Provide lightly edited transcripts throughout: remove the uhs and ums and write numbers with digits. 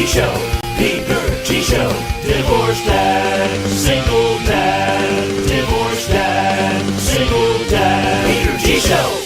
Show, Peter G Show, divorced dad, single dad, divorced dad, single dad, Peter G Show.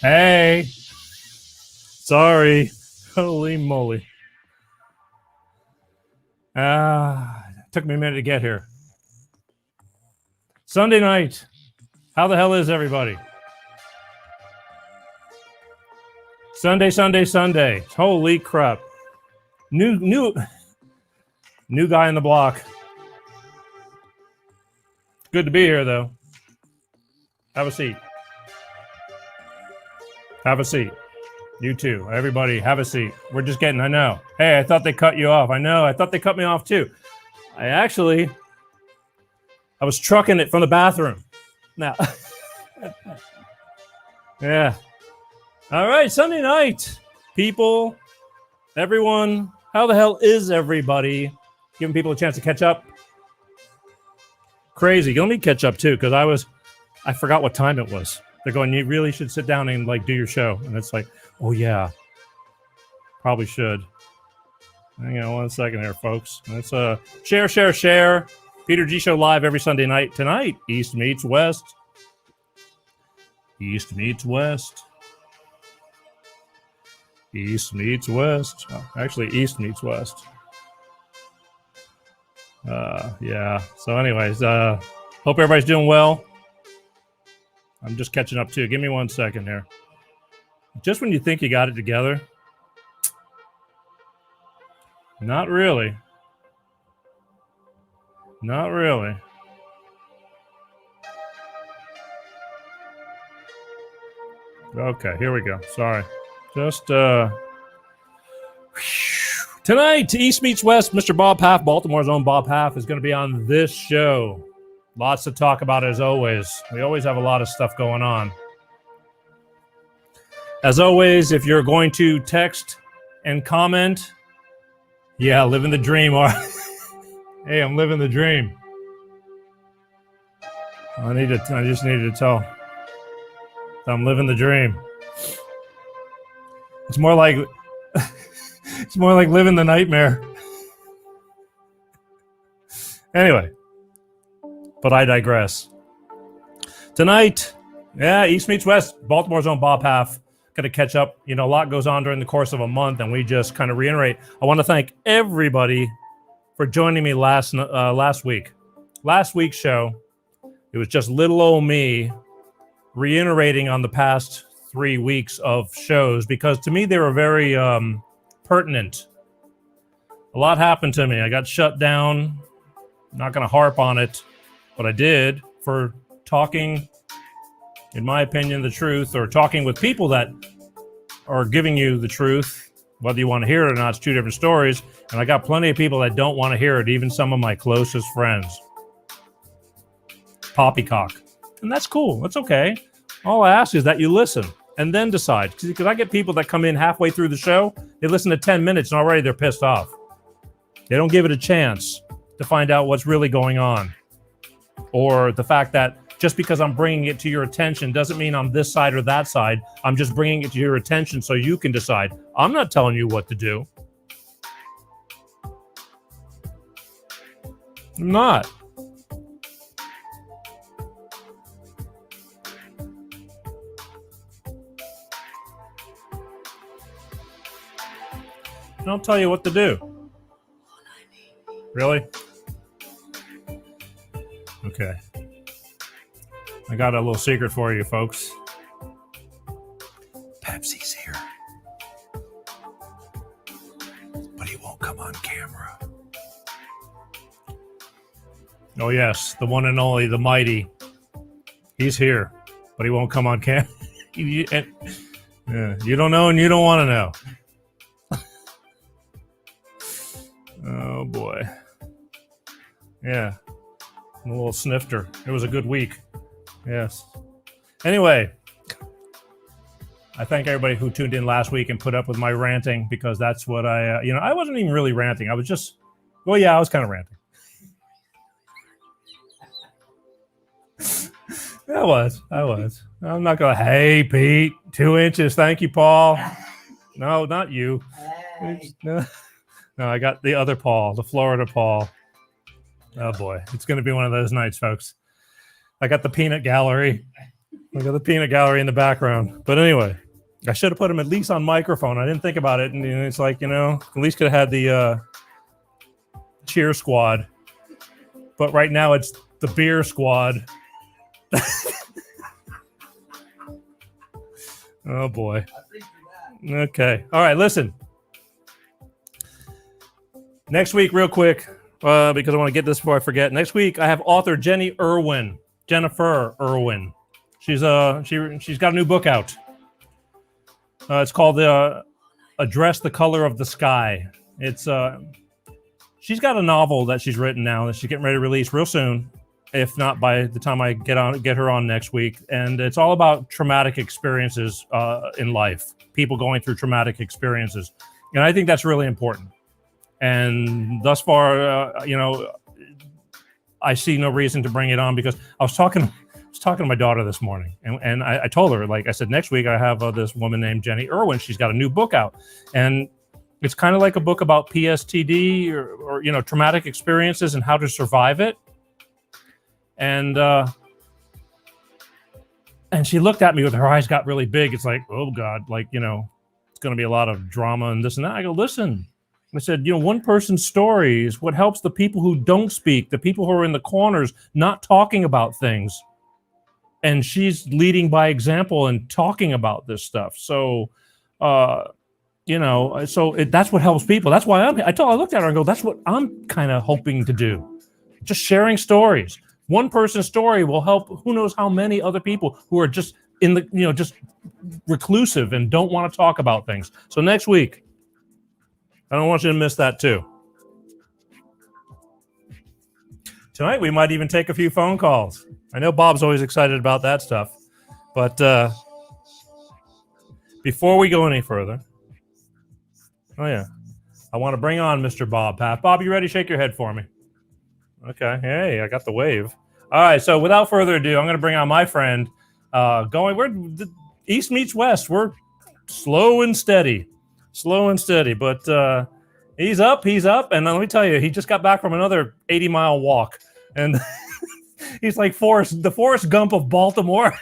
Hey, sorry. Holy moly. Took me a minute to get here. Sunday night. How the hell is everybody? Sunday. Holy crap. New guy on the block. Good to be here, though. Have a seat. Have a seat. You too. Everybody, have a seat. We're just getting, I know. Hey, I thought they cut you off. I know. I thought they cut me off too. I was trucking it from the bathroom. Now. Yeah. All right. Sunday night, people, everyone. How the hell is everybody? Giving people a chance to catch up. Crazy. Let me catch up too, because I forgot what time it was. They're going, you really should sit down and like do your show. And it's like, oh yeah, probably should. Hang on 1 second here, folks. Let's share. Peter G Show live every Sunday night. Tonight, East meets West. East meets West. East meets West. Oh, actually, East meets West. Yeah. So anyways, hope everybody's doing well. I'm just catching up too. Give me 1 second here. Just when you think you got it together, not really. Not really. Okay, here we go. Sorry. Just tonight, East meets West. Mr. Bob Paff, Baltimore's own Bob Paff, is going to be on this show. Lots to talk about as always. We always have a lot of stuff going on. As always, if you're going to text and comment, yeah, living the dream. Hey, I'm living the dream. I just needed to tell. I'm living the dream. It's more like living the nightmare. Anyway. But I digress. Tonight, yeah, East meets West. Baltimore's own Bob Paff. going to catch up. A lot goes on during the course of a month, and we just kind of reiterate. I want to thank everybody for joining me last week. Last week's show, it was just little old me reiterating on the past 3 weeks of shows, because to me they were very pertinent. A lot happened to me. I got shut down. I'm not going to harp on it, but I did for talking, in my opinion, the truth, or talking with people that are giving you the truth. Whether you want to hear it or not, it's two different stories. And I got plenty of people that don't want to hear it, even some of my closest friends. Poppycock. And that's cool. That's okay. All I ask is that you listen and then decide. Because I get people that come in halfway through the show, they listen to 10 minutes and already they're pissed off. They don't give it a chance to find out what's really going on. Or the fact that just because I'm bringing it to your attention doesn't mean I'm this side or that side. I'm just bringing it to your attention so you can decide. I'm not telling you what to do. I'm not. I don't tell you what to do. Really? Okay. I got a little secret for you, folks. Pepsi's here. But he won't come on camera. Oh, yes. The one and only, the mighty. He's here. But he won't come on camera. You don't know and you don't want to know. Oh, boy. Yeah. I'm a little snifter. It was a good week. Yes. Anyway, I thank everybody who tuned in last week and put up with my ranting, because that's what I wasn't even really ranting. I was just, I was kind of ranting. I was. I'm not going to, hey, Pete, 2 inches. Thank you, Paul. No, not you. Hey. No, I got the other Paul, the Florida Paul. Oh, boy. It's going to be one of those nights, folks. I got the peanut gallery. I got the peanut gallery in the background. But anyway, I should have put him at least on microphone. I didn't think about it. And it's like, at least could have had the cheer squad. But right now it's the beer squad. Oh, boy. Okay. All right, listen. Next week, real quick, because I want to get this before I forget. Next week, I have author Jennifer Irwin. She's got a new book out. It's called Address the Color of the Sky. She's got a novel that she's written now that she's getting ready to release real soon, if not by the time I get her on next week. And it's all about traumatic experiences in life, people going through traumatic experiences. And I think that's really important. And thus far, I see no reason to bring it on, because I was talking to my daughter this morning, and I told her, like I said, next week I have this woman named Jenny Irwin. She's got a new book out, and it's kind of like a book about PSTD or traumatic experiences and how to survive it. And she looked at me with her eyes got really big. It's like, oh God, it's going to be a lot of drama and this and that. I go, listen. I said, one person's story is what helps the people who don't speak, the people who are in the corners, not talking about things. And she's leading by example and talking about this stuff. So, that's what helps people. That's why I looked at her and go, that's what I'm kind of hoping to do. Just sharing stories. One person's story will help who knows how many other people who are just in the, just reclusive and don't want to talk about things. So next week, I don't want you to miss that too. Tonight, we might even take a few phone calls. I know Bob's always excited about that stuff. But before we go any further, I want to bring on Mr. Bob Paff. Bob, you ready? Shake your head for me. Okay. Hey, I got the wave. All right. So without further ado, I'm going to bring on my friend. We're East meets West. We're slow and steady, but he's up. And let me tell you, he just got back from another 80-mile walk, and he's like the Forrest Gump of Baltimore.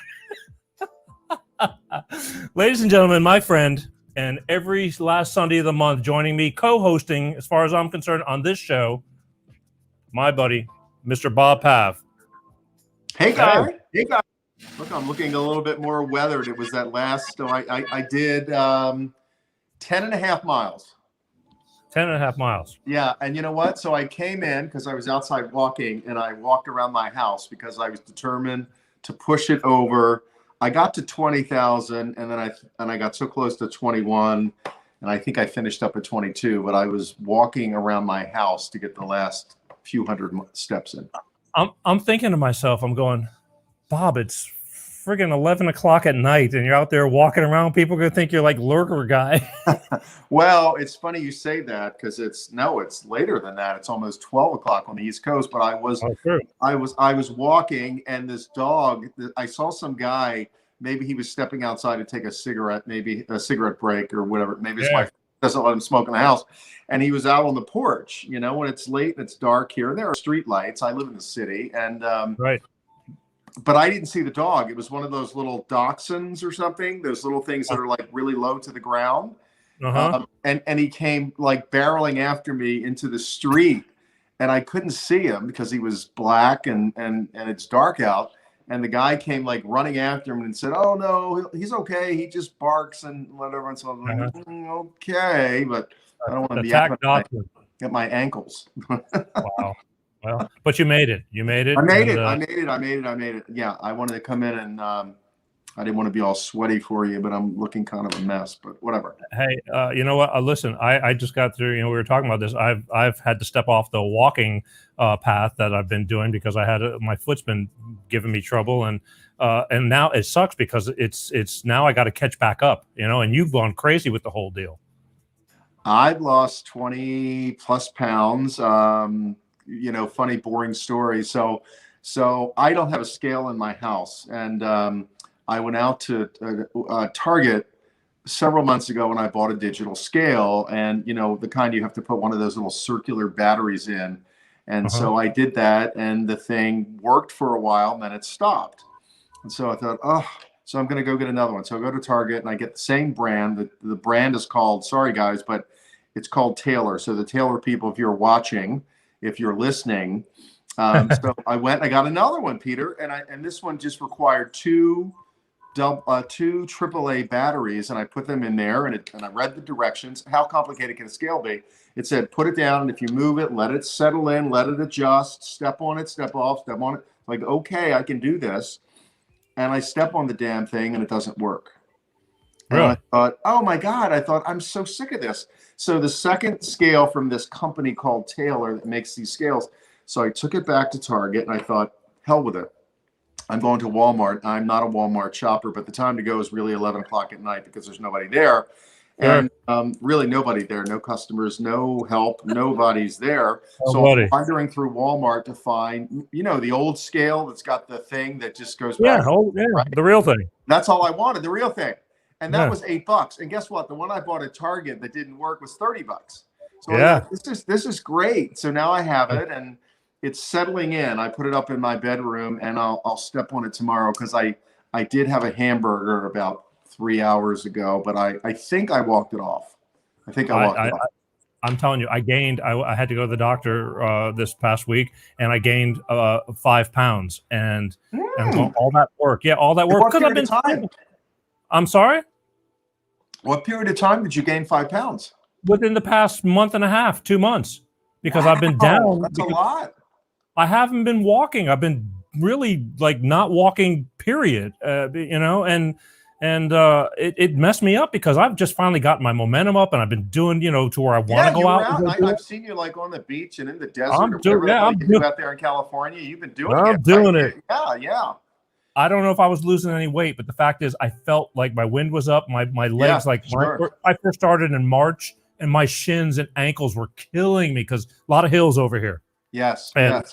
Ladies and gentlemen, my friend, and every last Sunday of the month joining me, co-hosting, as far as I'm concerned, on this show, my buddy, Mr. Bob Paff. Hey, guy. Hey, guy. Look, I'm looking a little bit more weathered. It was that last, so I did 10 and a half miles. 10 and a half miles. Yeah, and you know what? So I came in because I was outside walking, and I walked around my house because I was determined to push it over. I got to 20,000, and then I got so close to 21, and I think I finished up at 22. But I was walking around my house to get the last few hundred steps in. I'm thinking to myself, I'm going, Bob, it's friggin' 11 o'clock at night, and you're out there walking around. People are gonna think you're like lurker guy. Well, it's funny you say that because it's later than that. It's almost 12 o'clock on the East Coast. But I was walking, and this dog. I saw some guy. Maybe he was stepping outside to take a cigarette, maybe a cigarette break or whatever. Maybe his wife doesn't let him smoke in the house, and he was out on the porch. You know, when it's late and it's dark here, and there are street lights. I live in the city, and right. But I didn't see the dog. It was one of those little dachshunds or something. Those little things that are like really low to the ground. And he came like barreling after me into the street, and I couldn't see him because he was black and it's dark out. And the guy came like running after him and said, "Oh no, he's okay. He just barks and whatever." And so I was like, "Okay," but I don't want to be at my ankles. Wow. Well, but you made it. You made it. I made it. Yeah, I wanted to come in and I didn't want to be all sweaty for you, but I'm looking kind of a mess. But whatever. Hey, you know what? Listen, I just got through. You know, we were talking about this. I've had to step off the walking path that I've been doing because I had my foot's been giving me trouble, and now it sucks because it's now I got to catch back up. You know, and you've gone crazy with the whole deal. I've lost 20 plus pounds. You know, funny, boring story. So I don't have a scale in my house, and I went out to Target several months ago and I bought a digital scale, and you know, the kind you have to put one of those little circular batteries in, and so I did that, and the thing worked for a while, and then it stopped, and so I thought, so I'm going to go get another one. So I go to Target and I get the same brand. The brand is called, sorry guys, but it's called Taylor. So the Taylor people, if you're watching, if you're listening, so I went, I got another one, Peter, and this one just required two AAA batteries, and I put them in there, and I read the directions. How complicated can a scale be? It said, put it down, and if you move it, let it settle in, let it adjust, step on it, step off, step on it. Like, okay, I can do this. And I step on the damn thing, and it doesn't work. Really? And I thought, oh my God, I'm so sick of this. So the second scale from this company called Taylor that makes these scales. So I took it back to Target, and I thought, hell with it. I'm going to Walmart. I'm not a Walmart shopper, but the time to go is really 11 o'clock at night because there's nobody there. And really nobody there, no customers, no help, nobody's there. So I'm wandering through Walmart to find, you know, the old scale that's got the thing that just goes back. Right? The real thing. That's all I wanted, the real thing. And that was $8. And guess what? The one I bought at Target that didn't work was $30. So this is great. So now I have it, and it's settling in. I put it up in my bedroom, and I'll step on it tomorrow because I did have a hamburger about 3 hours ago, but I think I walked it off. I think I walked it off. I'm telling you, I gained. I had to go to the doctor this past week, and I gained 5 pounds, and all that work. Yeah, all that work. What period of time? I'm sorry? What period of time did you gain 5 pounds? Within the past month and a half, 2 months, because I've been down. That's a lot. I haven't been walking. I've been really like not walking, period. You know, and it messed me up because I've just finally gotten my momentum up, and I've been doing, you know, to where I want to go out. I've seen you like on the beach and in the desert. I'm doing out there in California. You've been doing it. I'm doing it. Yeah. I don't know if I was losing any weight, but the fact is I felt like my wind was up. My legs, I first started in March, and my shins and ankles were killing me because a lot of hills over here. Yes. And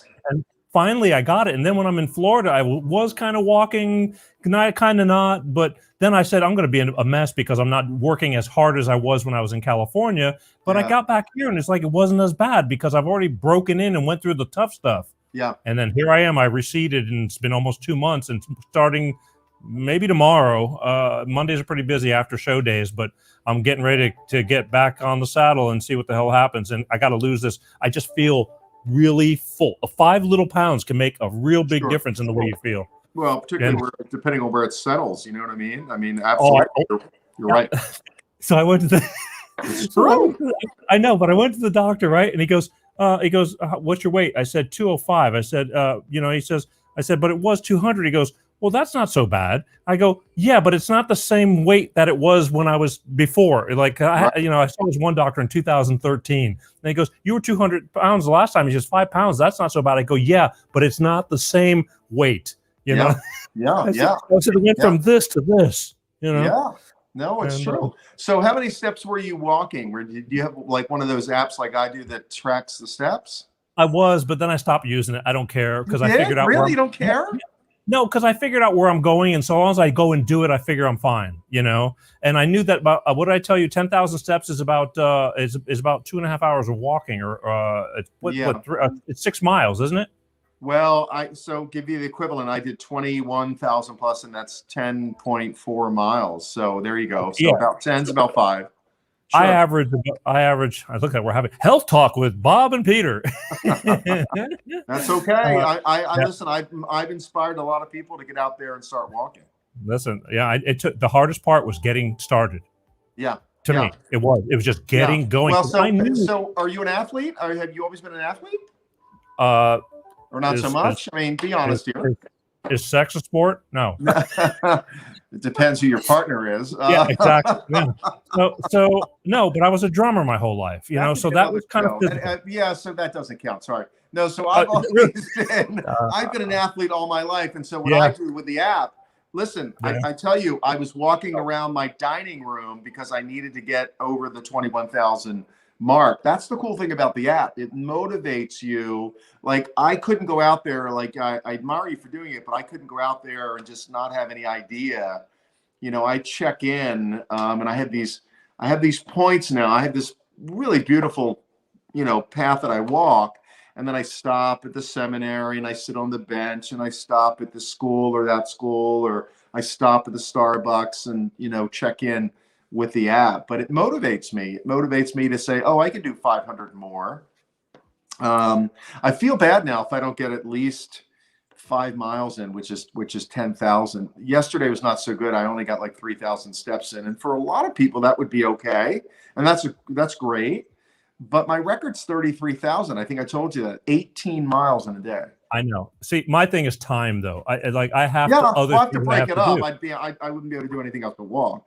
finally I got it. And then when I'm in Florida, I was kind of walking, kind of not. But then I said, I'm going to be a mess because I'm not working as hard as I was when I was in California. But I got back here, and it's like it wasn't as bad because I've already broken in and went through the tough stuff. Yeah. And then here I am. I receded, and it's been almost 2 months, and starting maybe tomorrow. Mondays are pretty busy after show days, but I'm getting ready to get back on the saddle and see what the hell happens. And I got to lose this. I just feel really full. 5 little pounds can make a real big difference in the way you feel. Well, particularly depending on where it settles, you know what I mean? I mean, absolutely, you're right. So I went to the. I know, but I went to the doctor, right? And he goes, "What's your weight?" I said 205. I said, I said, but it was 200. He goes, well, that's not so bad. I go, yeah, but it's not the same weight that it was when I was before. Like, I saw this one doctor in 2013, and he goes, you were 200 pounds the last time. He's just 5 pounds. That's not so bad. I go, yeah, but it's not the same weight. You know? Yeah. I said, it went from this to this, you know? Yeah. No, it's true. So how many steps were you walking? Do you have like one of those apps like I do that tracks the steps? I was, but then I stopped using it. I don't care because I figured out. Really? You don't care? No, because I figured out where I'm going, and so long as I go and do it, I figure I'm fine, you know. And I knew that about what did I tell you? 10,000 steps is about is about 2.5 hours of walking, or it's 6 miles, isn't it? Well, so give you the equivalent. I did 21,000 plus, and that's 10.4 miles. So there you go. So about 10's about 5. Sure. I average. I look at we're having health talk with Bob and Peter. That's okay. Listen. I've inspired a lot of people to get out there and start walking. Listen, it took the hardest part was getting started. Yeah. To me, it was just getting going. Well, so are you an athlete? Or have you always been an athlete? Or not so much. I mean, be honest here. Is sex a sport? No. It depends who your partner is. Yeah, exactly. Yeah. So no, but I was a drummer my whole life, you know. So that was kind of so that doesn't count. Sorry. No, so I've always been. I've been an athlete all my life, and so what I do with the app. Listen, I tell you, I was walking around my dining room because I needed to get over the 21,000 mark. That's the cool thing about the app. It motivates you. Like, I couldn't go out there, like I admire you for doing it, but I couldn't go out there and just not have any idea. You know, I check in and I have these points now. I have this really beautiful, path that I walk, and then I stop at the seminary and I sit on the bench, and I stop at the school or that school, or I stop at the Starbucks and, check in with the app. But it motivates me. It motivates me to say, oh, I can do 500 more. I feel bad now if I don't get at least 5 miles in, which is 10,000. Yesterday was not so good. I only got like 3,000 steps in. And for a lot of people, that would be okay. And that's great. But my record's 33,000. I think I told you that. 18 miles in a day. I know. See, my thing is time, though. I have to. I'll have to break it up. I wouldn't be able to do anything else but walk.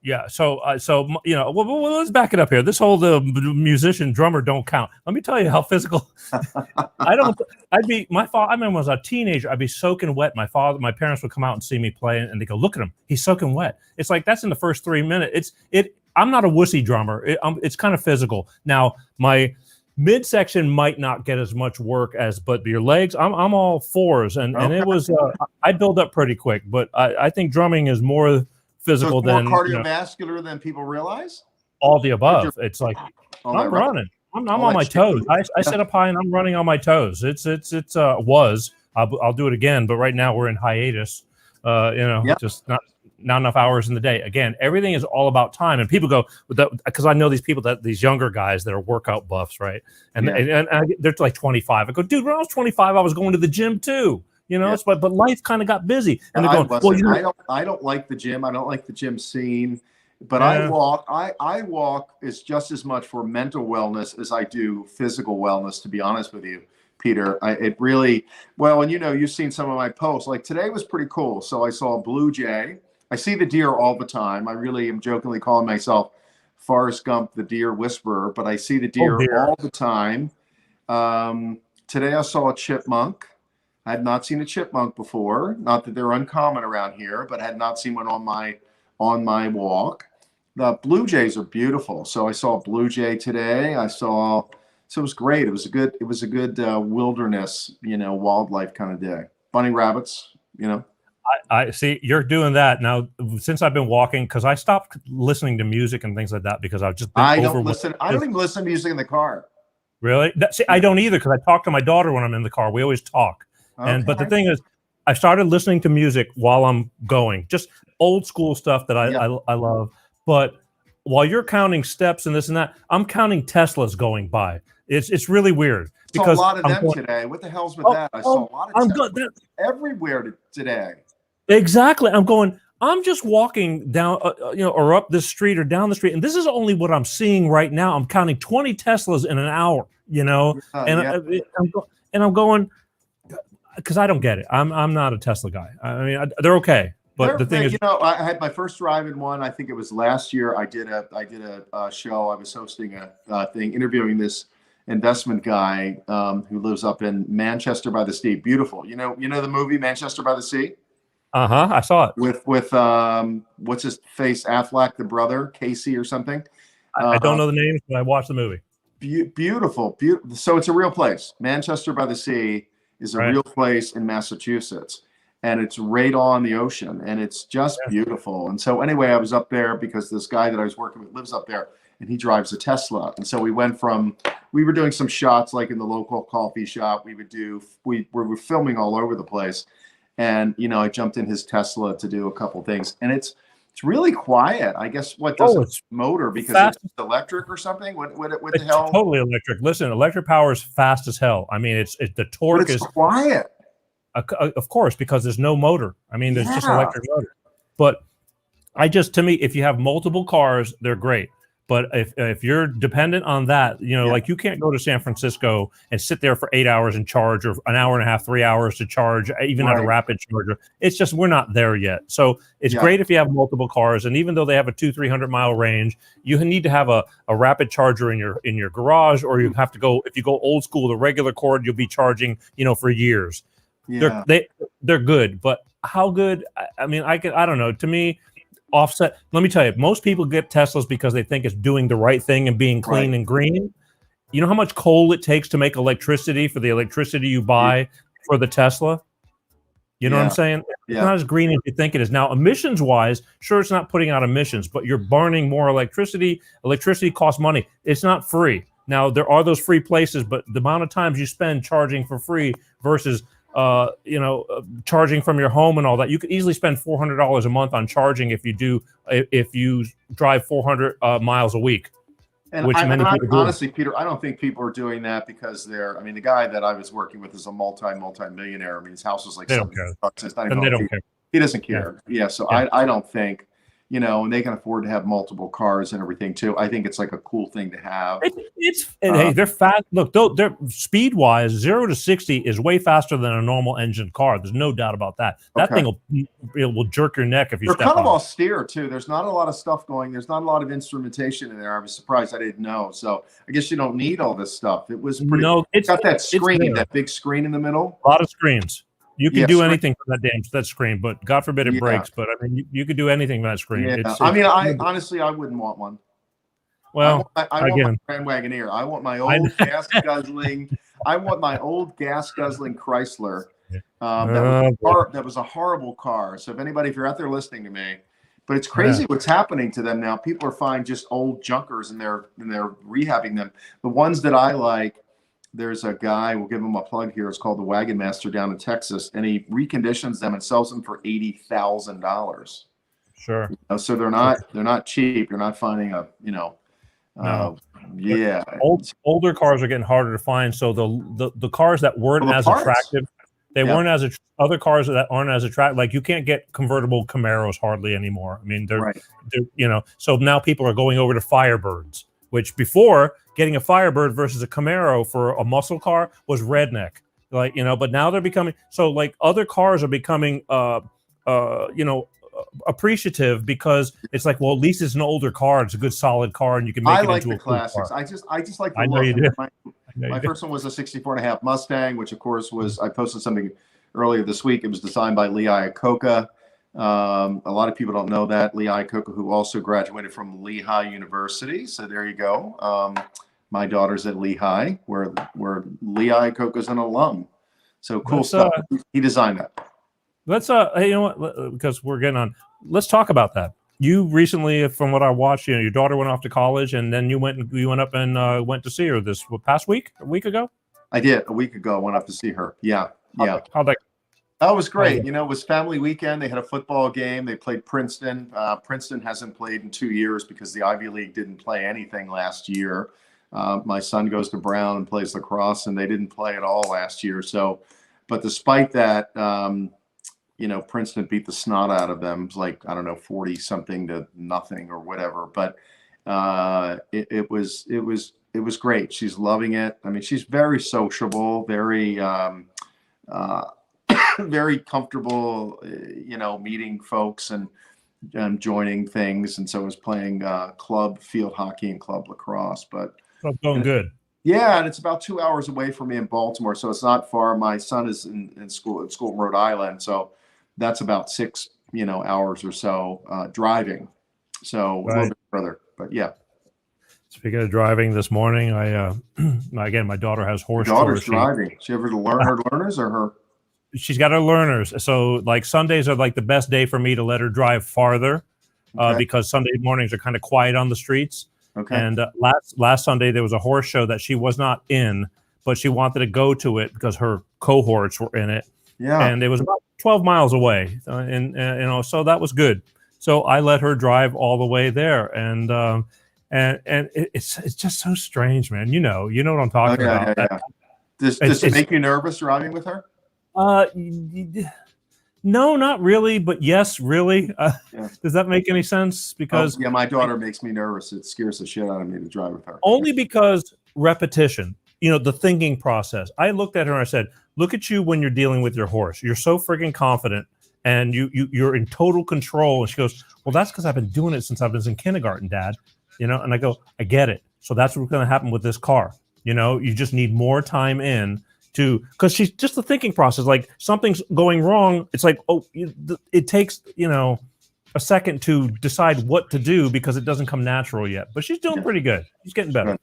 Yeah. So let's back it up here. This whole musician drummer don't count. Let me tell you how physical. I remember when I was a teenager, I'd be soaking wet. My parents would come out and see me play, and they go, "Look at him, he's soaking wet." It's like that's in the first 3 minutes. I'm not a wussy drummer. It's kind of physical. Now my midsection might not get as much work but your legs, I'm all fours, and it was I build up pretty quick. But I think drumming is more physical than cardiovascular than people realize. All the above. It's like I'm running. I'm on my toes. I sit up high and I'm running on my toes. I'll do it again, but right now we're in hiatus. Just not enough hours in the day. Again, everything is all about time. And people go, because I know these younger guys that are workout buffs, right? And they're like 25. I go, dude, when I was 25, I was going to the gym too. But life kind of got busy. And they're going, I don't like the gym. I don't like the gym scene. But I walk is just as much for mental wellness as I do physical wellness, to be honest with you, Peter. You've seen some of my posts. Like today was pretty cool. So I saw a blue jay. I see the deer all the time. I really am jokingly calling myself Forrest Gump, the deer whisperer, but I see the deer all the time. Today I saw a chipmunk. I had not seen a chipmunk before. Not that they're uncommon around here, but I had not seen one on my walk. The blue jays are beautiful. So I saw a blue jay today. So it was great. It was a good wilderness, wildlife kind of day. Bunny rabbits, I see you're doing that now. Since I've been walking, because I stopped listening to music and things like that because I've just been I don't even listen to music in the car. Really? I don't either, because I talk to my daughter when I'm in the car. We always talk. Okay. But the thing is, I started listening to music while I'm going, just old school stuff that I love. But while you're counting steps and this and that, I'm counting Teslas going by. It's really weird because a lot of I'm them going, today. What the hell's with that? I saw a lot of Teslas everywhere today. Exactly. I'm just walking down, or up this street or down the street, and this is only what I'm seeing right now. I'm counting 20 Teslas in an hour, and I'm going, because I don't get it. I'm not a Tesla guy. I mean, they're okay, but the thing is, I had my first drive in one. I think it was last year. I did a show. I was hosting a thing, interviewing this investment guy who lives up in Manchester by the Sea. Beautiful. You know the movie Manchester by the Sea. I saw it with what's his face, Affleck, the brother, Casey or something. I don't know the names, but I watched the movie. Beautiful. So it's a real place. Manchester by the Sea is a real place in Massachusetts, and it's right on the ocean, and it's just beautiful. And so anyway, I was up there because this guy that I was working with lives up there, and he drives a Tesla. And so we were doing some shots like in the local coffee shop. We were filming all over the place. And, I jumped in his Tesla to do a couple things, and it's really quiet. I guess what does its motor, because it's electric or something? What the hell? Totally electric. Listen, electric power is fast as hell. I mean, the torque is quiet. Of course, because there's no motor. I mean, there's just electric motor. But to me, if you have multiple cars, they're great. But if you're dependent on that, like you can't go to San Francisco and sit there for 8 hours and charge, or an hour and a half, 3 hours to charge, even at a rapid charger. It's just, we're not there yet. So it's great if you have multiple cars. And even though they have a 200-300 mile range, you need to have a rapid charger in your garage, or you have to go, if you go old school, the regular cord, you'll be charging, for years. Yeah. They're good, but how good? I mean, I don't know. To me, offset. Let me tell you, most people get Teslas because they think it's doing the right thing and being clean and green. You know how much coal it takes to make electricity for the electricity you buy for the Tesla? You know what I'm saying? It's not as green as you think it is. Now, emissions wise, sure, it's not putting out emissions, but you're burning more electricity. Electricity costs money. It's not free. Now, there are those free places, but the amount of times you spend charging for free versus charging from your home and all that, you could easily spend $400 a month on charging if you drive 400 miles a week. And honestly, Peter, I don't think people are doing that because the guy that I was working with is a multi-millionaire. I mean, his house was like $70. It's not even, they don't care. He doesn't care. I don't think, and they can afford to have multiple cars and everything too. I think it's like a cool thing to have. Hey, they're fast. Look, they're speed wise, 0 to 60 is way faster than a normal engine car. There's no doubt about that. That thing will jerk your neck if you step on it. They're kind of austere too. There's not a lot of stuff going. There's not a lot of instrumentation in there. I was surprised. I didn't know. So I guess you don't need all this stuff. It was pretty. No, it's got that screen, that big screen in the middle. A lot of screens. You can do anything from that screen, but God forbid it breaks. But I mean, you could do anything from that screen. Yeah. I honestly, I wouldn't want one. Well, I want my Grand Wagoneer. I want my old gas guzzling. I want my old gas guzzling Chrysler. That was a horrible car. So if you're out there listening to me, but it's crazy what's happening to them now. People are finding just old junkers and they're rehabbing them. The ones that I like. There's a guy, we'll give him a plug here. It's called the Wagon Master down in Texas, and he reconditions them and sells them for $80,000. Sure. So they're not cheap. You're not finding older cars are getting harder to find. So the cars that weren't as attractive, weren't as other cars that aren't as attractive. Like you can't get convertible Camaros hardly anymore. I mean, they're so now people are going over to Firebirds, which before, getting a Firebird versus a Camaro for a muscle car was redneck, but now they're becoming other cars are becoming appreciative because it's like, well, at least it's an older car, it's a good solid car, and you can make it into a classics. Cool car. I just like the look. Know you do. My first one was a 64.5 Mustang, which of course I posted something earlier this week. It was designed by Lee Iacocca. A lot of people don't know that. Lee Iacocca, who also graduated from Lehigh University. So there you go. My daughter's at Lehigh, where Lee Iacocca's an alum. So cool stuff. He designed that. Let's hey, you know what? Because we're getting on. Let's talk about that. You recently, from what I watched, your daughter went off to college, and then you went up and went to see her this past week, a week ago. I did. A week ago, I went up to see her. Yeah. How'd that? That was great. You know, it was family weekend. They had a football game. They played Princeton. Princeton hasn't played in 2 years because the Ivy League didn't play anything last year. My son goes to Brown and plays lacrosse, and they didn't play at all last year. So, but despite that, you know, Princeton beat the snot out of them. It was like, I don't know, 40 something to nothing or whatever. But it was great. She's loving it. I mean, she's very sociable, very very comfortable, you know, meeting folks and joining things. And so I was playing club field hockey and club lacrosse. But So it's going good. yeah, and it's about 2 hours away from me in Baltimore, so it's not far. My son is in school in Rhode Island, so that's about 6 hours or so driving. So a little bit further, but yeah. Speaking of driving, this morning, I again, my daughter has horse. Your daughter's driving. She ever learn her learners or her? She's got her learners. So like Sundays are like the best day for me to let her drive farther because Sunday mornings are kind of quiet on the streets. Okay. And last Sunday there was a horse show that she was not in, but she wanted to go to it because her cohorts were in it. Yeah. And it was about 12 miles away, and so that was good. So I let her drive all the way there, and it's just so strange, man. You know what I'm talking about. Yeah. Does it make you nervous driving with her? No, not really, but yes, really. Does that make any sense? Because my daughter makes me nervous. It scares the shit out of me to drive with her. Only because repetition, the thinking process. I looked at her and I said, look at you when you're dealing with your horse. You're so friggin' confident and you're in total control. And she goes, well, that's because I've been doing it since I was in kindergarten, Dad. And I go, I get it. So that's what's going to happen with this car. You just need more time in because she's just the thinking process. Like something's going wrong. It's like, it takes, a second to decide what to do because it doesn't come natural yet. But she's doing pretty good. She's getting better.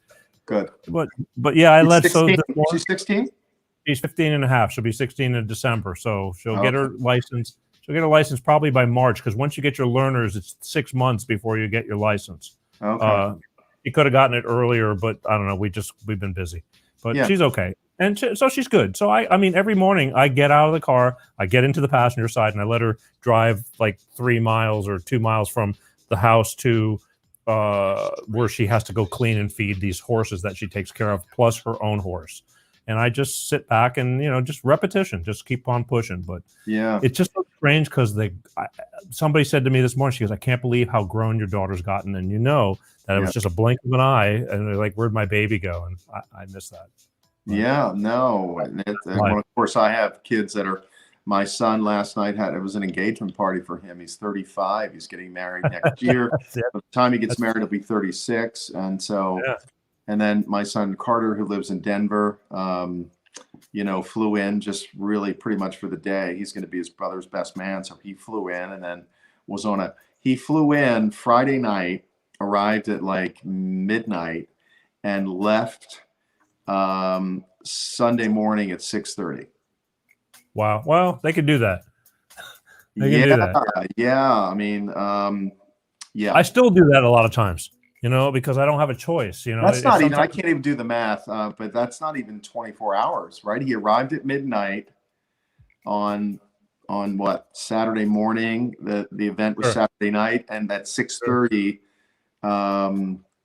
Good. But yeah, I let 16. She's 16? She's 15 and a half. She'll be 16 in December. So she'll get her license. She'll get her license probably by March because once you get your learners, it's 6 months before you get your license. Okay. You could have gotten it earlier, but I don't know. We've been busy. But she's okay. And so she's good. So I mean, every morning I get out of the car, I get into the passenger side, and I let her drive like 3 miles or 2 miles from the house to where she has to go clean and feed these horses that she takes care of, plus her own horse. And I just sit back and, just repetition, just keep on pushing. But yeah, it's just so strange because somebody said to me this morning, she goes, I can't believe how grown your daughter's gotten. And that it was just a blink of an eye. And they're like, where'd my baby go? And I miss that. Yeah, no. And of course, I have kids that are. My son last night it was an engagement party for him. He's 35. He's getting married next year. By the time he gets married, he'll be 36. And so, and then my son Carter, who lives in Denver, flew in just really pretty much for the day. He's going to be his brother's best man, so he flew in and then he flew in Friday night, arrived at like midnight, and left Sunday morning at 6:30. Wow. Well, they could do that. They can do that. Yeah. I mean, I still do that a lot of times, because I don't have a choice. That's not even, I can't even do the math, but that's not even 24 hours, right? He arrived at midnight on what, Saturday morning. The event was Saturday night, and at 6:30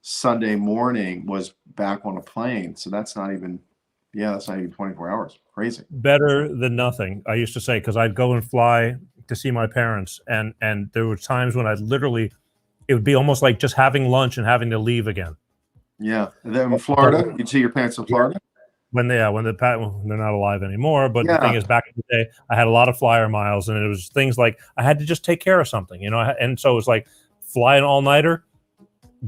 Sunday morning was back on a plane. So that's not even 24 hours. Crazy. Better than nothing, I used to say, because I'd go and fly to see my parents, and there were times when it would be almost like just having lunch and having to leave again. Yeah. And then in Florida, you'd see your parents in Florida? When they're not alive anymore. But the thing is, back in the day, I had a lot of flyer miles, and it was things like I had to just take care of something, and so it was like fly an all-nighter,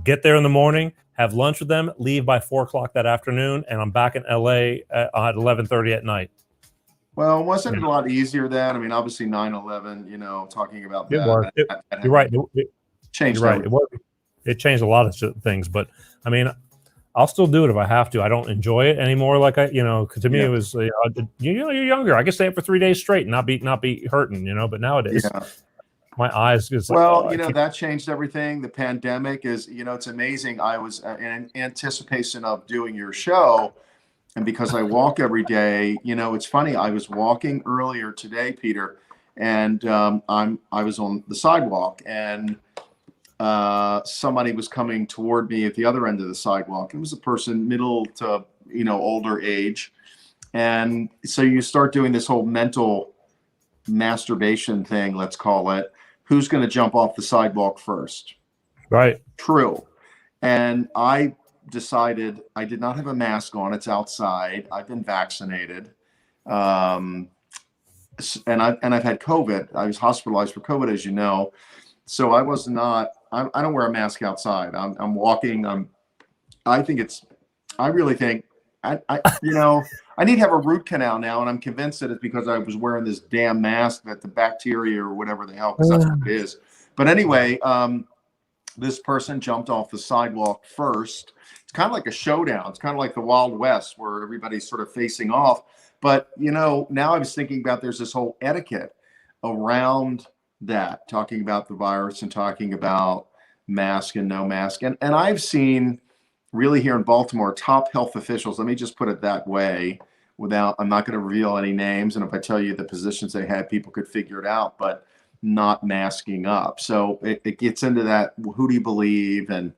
get there in the morning, have lunch with them, leave by 4:00 that afternoon, and I'm back in LA at 11:30 at night. Well, wasn't it a lot easier then? I mean, obviously 9/11, talking about that. You're right. Changed. You're right. It changed a lot of things, but I mean, I'll still do it if I have to. I don't enjoy it anymore. Like to me, it was you're younger. I could stay up for 3 days straight and not be hurting. But nowadays. Yeah. My eyes. That changed everything. The pandemic is, it's amazing. I was in anticipation of doing your show, And because I walk every day, it's funny. I was walking earlier today, Peter, and I was on the sidewalk, and somebody was coming toward me at the other end of the sidewalk. It was a person middle to older age, and so you start doing this whole mental masturbation thing, let's call it. Who's going to jump off the sidewalk first? Right. True. And I decided I did not have a mask on. It's outside. I've been vaccinated. And I've had COVID. I was hospitalized for COVID, as you know. So I was not, I don't wear a mask outside. I'm walking. I really think I need to have a root canal now. And I'm convinced that it's because I was wearing this damn mask that the bacteria or whatever the hell, because that's what it is. But anyway, this person jumped off the sidewalk first. It's kind of like a showdown. It's kind of like the Wild West where everybody's sort of facing off. But, now I was thinking about there's this whole etiquette around that, talking about the virus and talking about mask and no mask. And I've seen really here in Baltimore, top health officials, let me just put it that way, I'm not going to reveal any names. And if I tell you the positions they had, people could figure it out, but not masking up. So it gets into that, who do you believe, and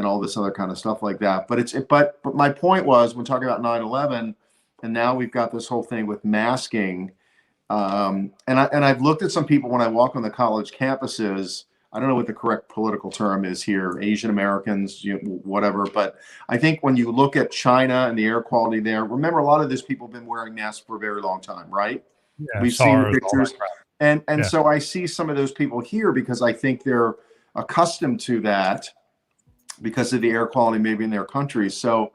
all this other kind of stuff like that. But my point was, when talking about 9/11, and now we've got this whole thing with masking. And I've looked at some people when I walk on the college campuses. I don't know what the correct political term is here, Asian Americans, whatever. But I think when you look at China and the air quality there, remember, a lot of these people have been wearing masks for a very long time, right? Yeah, we've seen the pictures. And so I see some of those people here because I think they're accustomed to that because of the air quality maybe in their countries. So,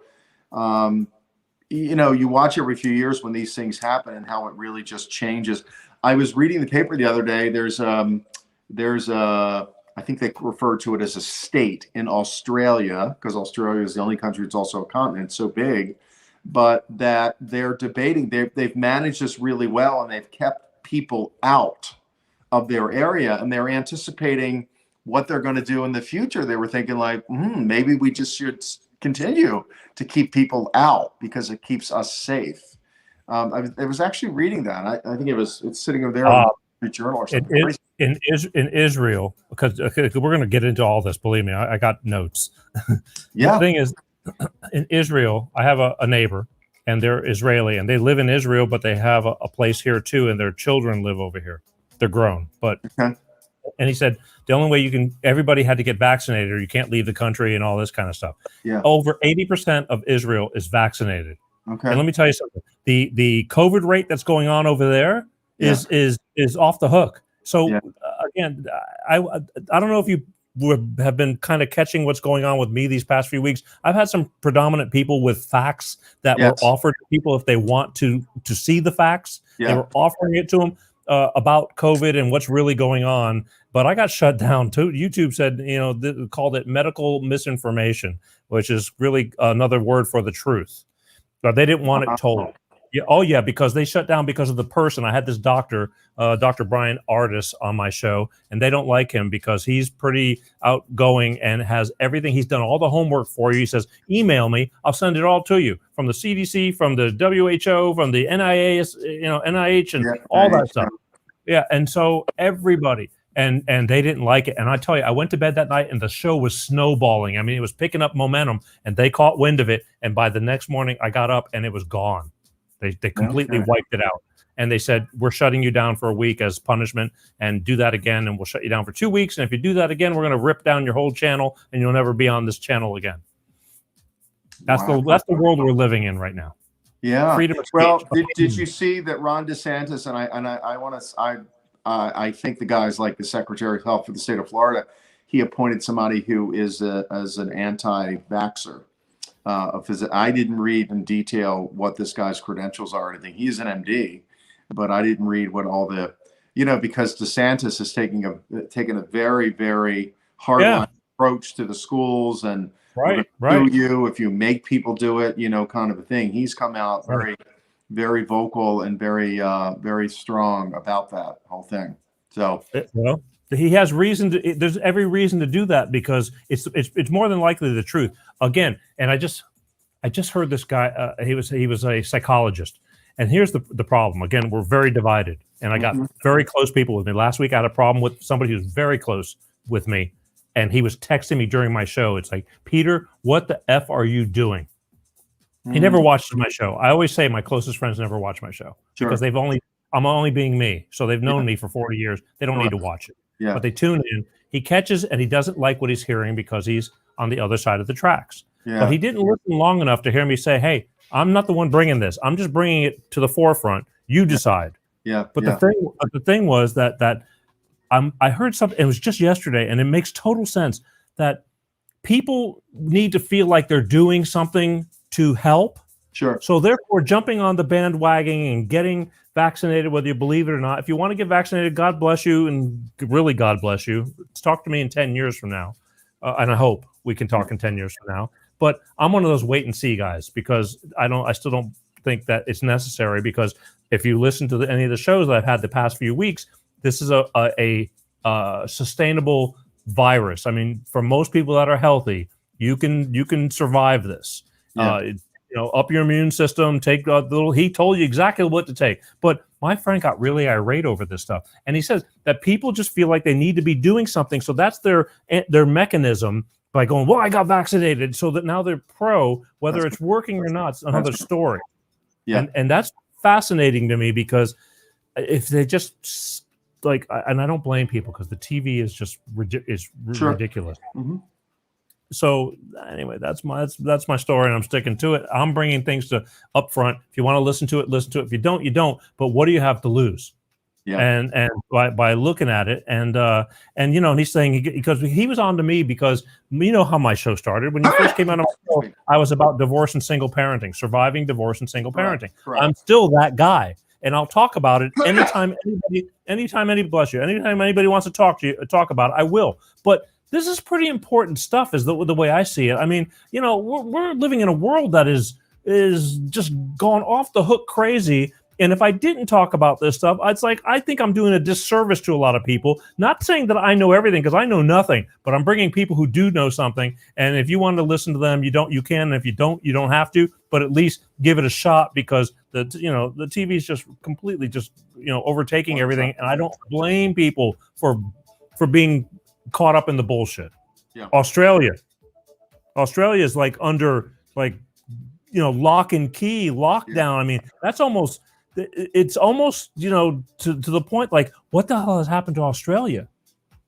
you watch every few years when these things happen and how it really just changes. I was reading the paper the other day. There's I think they refer to it as a state in Australia, because Australia is the only country that's also a continent, so big, but that they're debating, they've managed this really well, and they've kept people out of their area, and they're anticipating what they're going to do in the future. They were thinking like, maybe we just should continue to keep people out because it keeps us safe. I was actually reading that. I think it's sitting over there on the journal or something. In Israel, because we're going to get into all this. Believe me, I got notes. Yeah. The thing is, in Israel, I have a neighbor, and they're Israeli, and they live in Israel, but they have a place here too, and their children live over here. They're grown, but okay. And he said the only way everybody had to get vaccinated, or you can't leave the country, and all this kind of stuff. Yeah. Over 80% of Israel is vaccinated. Okay. And let me tell you something: the COVID rate that's going on over there is off the hook. So again, I don't know if you have been kind of catching what's going on with me these past few weeks. I've had some predominant people with facts that were offered to people if they want to see the facts. They were offering it to them about COVID and what's really going on. But I got shut down too. YouTube said, called it medical misinformation, which is really another word for the truth. But they didn't want it told. Yeah. Oh, yeah, because they shut down because of the person. I had this doctor, Dr. Brian Artis, on my show, and they don't like him because he's pretty outgoing and has everything. He's done all the homework for you. He says, email me. I'll send it all to you, from the CDC, from the WHO, from the NIH, NIH, and all that stuff. Yeah, and so everybody, and they didn't like it. And I tell you, I went to bed that night, and the show was snowballing. I mean, it was picking up momentum, and they caught wind of it. And by the next morning, I got up, and it was gone. They completely wiped it out. And they said, we're shutting you down for a week as punishment, and do that again, and we'll shut you down for 2 weeks. And if you do that again, we're going to rip down your whole channel, and you'll never be on this channel again. That's the world we're living in right now. Yeah. Freedom of speech. Well, did you see that Ron DeSantis, I think the guy's like the Secretary of Health for the state of Florida. He appointed somebody who is as an anti-vaxxer. I didn't read in detail what this guy's credentials are or anything. He's an MD, but I didn't read what all the, because DeSantis is taking a very, very hard line approach to the schools, and you if you make people do it, kind of a thing. He's come out very, very vocal and very, very strong about that whole thing. So he has reason to. There's every reason to do that because it's more than likely the truth. Again, and I just heard this guy. He was a psychologist, and here's the problem. Again, we're very divided, and I got very close people with me. Last week, I had a problem with somebody who's very close with me, and he was texting me during my show. It's like, Peter, what the F are you doing? He never watches my show. I always say my closest friends never watch my show because I'm only being me. So they've known me for 40 years. They don't need to watch it. Yeah. But they tune in. He catches and he doesn't like what he's hearing because he's on the other side of the tracks. Yeah. But he didn't listen long enough to hear me say, hey, I'm not the one bringing this. I'm just bringing it to the forefront. You decide. Yeah. But the thing was that I heard something. It was just yesterday, and it makes total sense that people need to feel like they're doing something to help. Sure. So therefore, jumping on the bandwagon and getting vaccinated, whether you believe it or not, if you want to get vaccinated, God bless you, and really God bless you. Talk to me in 10 years from now, and I hope we can talk in 10 years from now. But I'm one of those wait and see guys because I still don't think that it's necessary, because if you listen to any of the shows that I've had the past few weeks, this is a sustainable virus. I mean, for most people that are healthy, you can survive this. Yeah. Up your immune system, take a little. He told you exactly what to take. But my friend got really irate over this stuff, and he says that people just feel like they need to be doing something, so that's their mechanism by going, well, I got vaccinated, so that now they're pro, whether it's working or not. It's another story. Yeah, and that's fascinating to me, because if they just and I don't blame people, because the TV is just ridiculous. Mm-hmm. So anyway, that's my story, and I'm sticking to it. I'm bringing things to up front. If you want to listen to it, listen to it. If you don't, you don't. But what do you have to lose? Yeah. And by looking at it, and he's saying, because he was on to me, because you know how my show started. When you first came out of my show, I was about divorce and single parenting, surviving divorce and single parenting. Correct. I'm still that guy, and I'll talk about it anytime anybody wants to talk about it, I will. But this is pretty important stuff, is the way I see it. I mean, we're living in a world that is just gone off the hook crazy. And if I didn't talk about this stuff, it's like, I think I'm doing a disservice to a lot of people. Not saying that I know everything, because I know nothing, but I'm bringing people who do know something. And if you want to listen to them, you can. And if you don't, you don't have to. But at least give it a shot, because the TV is just completely overtaking everything. And I don't blame people for being caught up in the bullshit. Yeah. Australia is under lock and key lockdown. Yeah. I mean, it's almost to the point, like, what the hell has happened to Australia?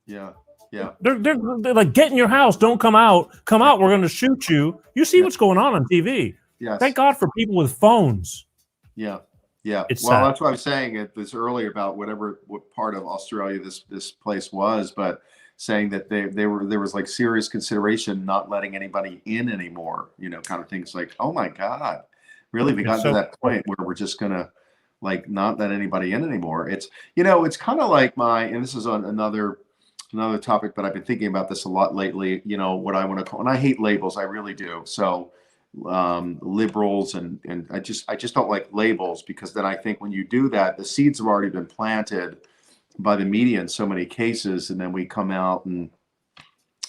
Yeah. Yeah. They're like, get in your house, don't come out, we're going to shoot you. You see what's going on TV. Yes. Thank God for people with phones. Yeah. Yeah. It's well, sad. that's what I was saying this earlier about what part of Australia this place was, but saying that there was like serious consideration not letting anybody in anymore, kind of things like, oh my God, really? We got to that point where we're just going to not let anybody in anymore. It's kind of like and this is on another topic, but I've been thinking about this a lot lately, what I want to call, and I hate labels. I really do. So liberals and I just don't like labels, because then I think when you do that, the seeds have already been planted by the media in so many cases, and then we come out and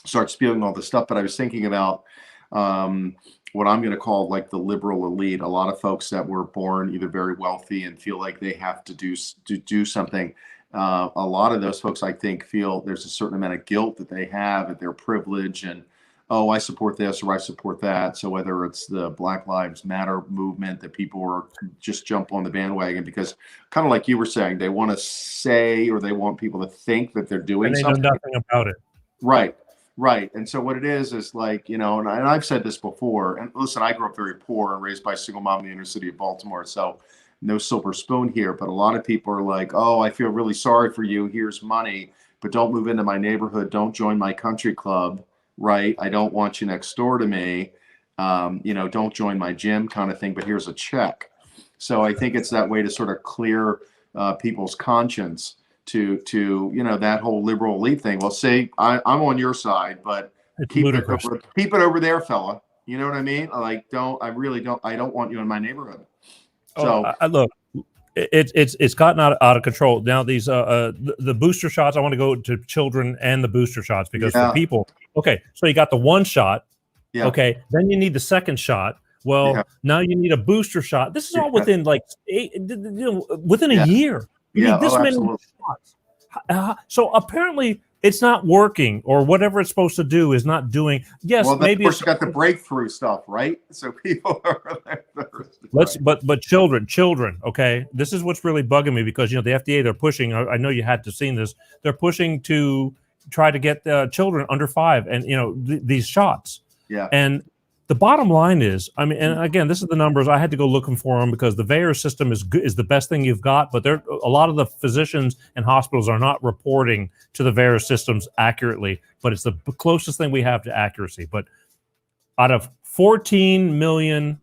start spewing all this stuff. But I was thinking about what I'm going to call the liberal elite. A lot of folks that were born either very wealthy and feel like they have to do something. A lot of those folks, I think, feel there's a certain amount of guilt that they have at their privilege, and I support this or I support that. So whether it's the Black Lives Matter movement, that people are just jump on the bandwagon because, kind of like you were saying, they want to say, or they want people to think that they're doing something. And they know nothing about it. Right. And so what it is and I've said this before, and listen, I grew up very poor and raised by a single mom in the inner city of Baltimore. So no silver spoon here, but a lot of people are like, oh, I feel really sorry for you. Here's money, but don't move into my neighborhood. Don't join my country club. Right. I don't want you next door to me. Don't join my gym, kind of thing, but here's a check. So I think it's that way to sort of clear people's conscience to that whole liberal elite thing. Well, say I'm on your side, but keep it over there, fella. You know what I mean? I don't want you in my neighborhood. So look, it's gotten out of control now. These the booster shots. I want to go to children and the booster shots, because for people, okay, so you got the one shot, okay, then you need the second shot. Well, Yeah. now you need a booster shot. This is all within like within a Yeah. year. You Yeah. need this Oh, many absolutely. shots. So apparently it's not working, or whatever it's supposed to do is not doing. Yes, Well, then, maybe of course, it's you got the breakthrough stuff, right? So people are let's but children. Okay, this is what's really bugging me, because the FDA, they're pushing. I know you had to seen this. They're pushing to try to get children under 5, and these shots. Yeah. And the bottom line is, I mean, and again, this is the numbers. I had to go looking for them because the VAERS system is good, is the best thing you've got. But a lot of the physicians and hospitals are not reporting to the VAERS systems accurately. But it's the closest thing we have to accuracy. But out of 14 million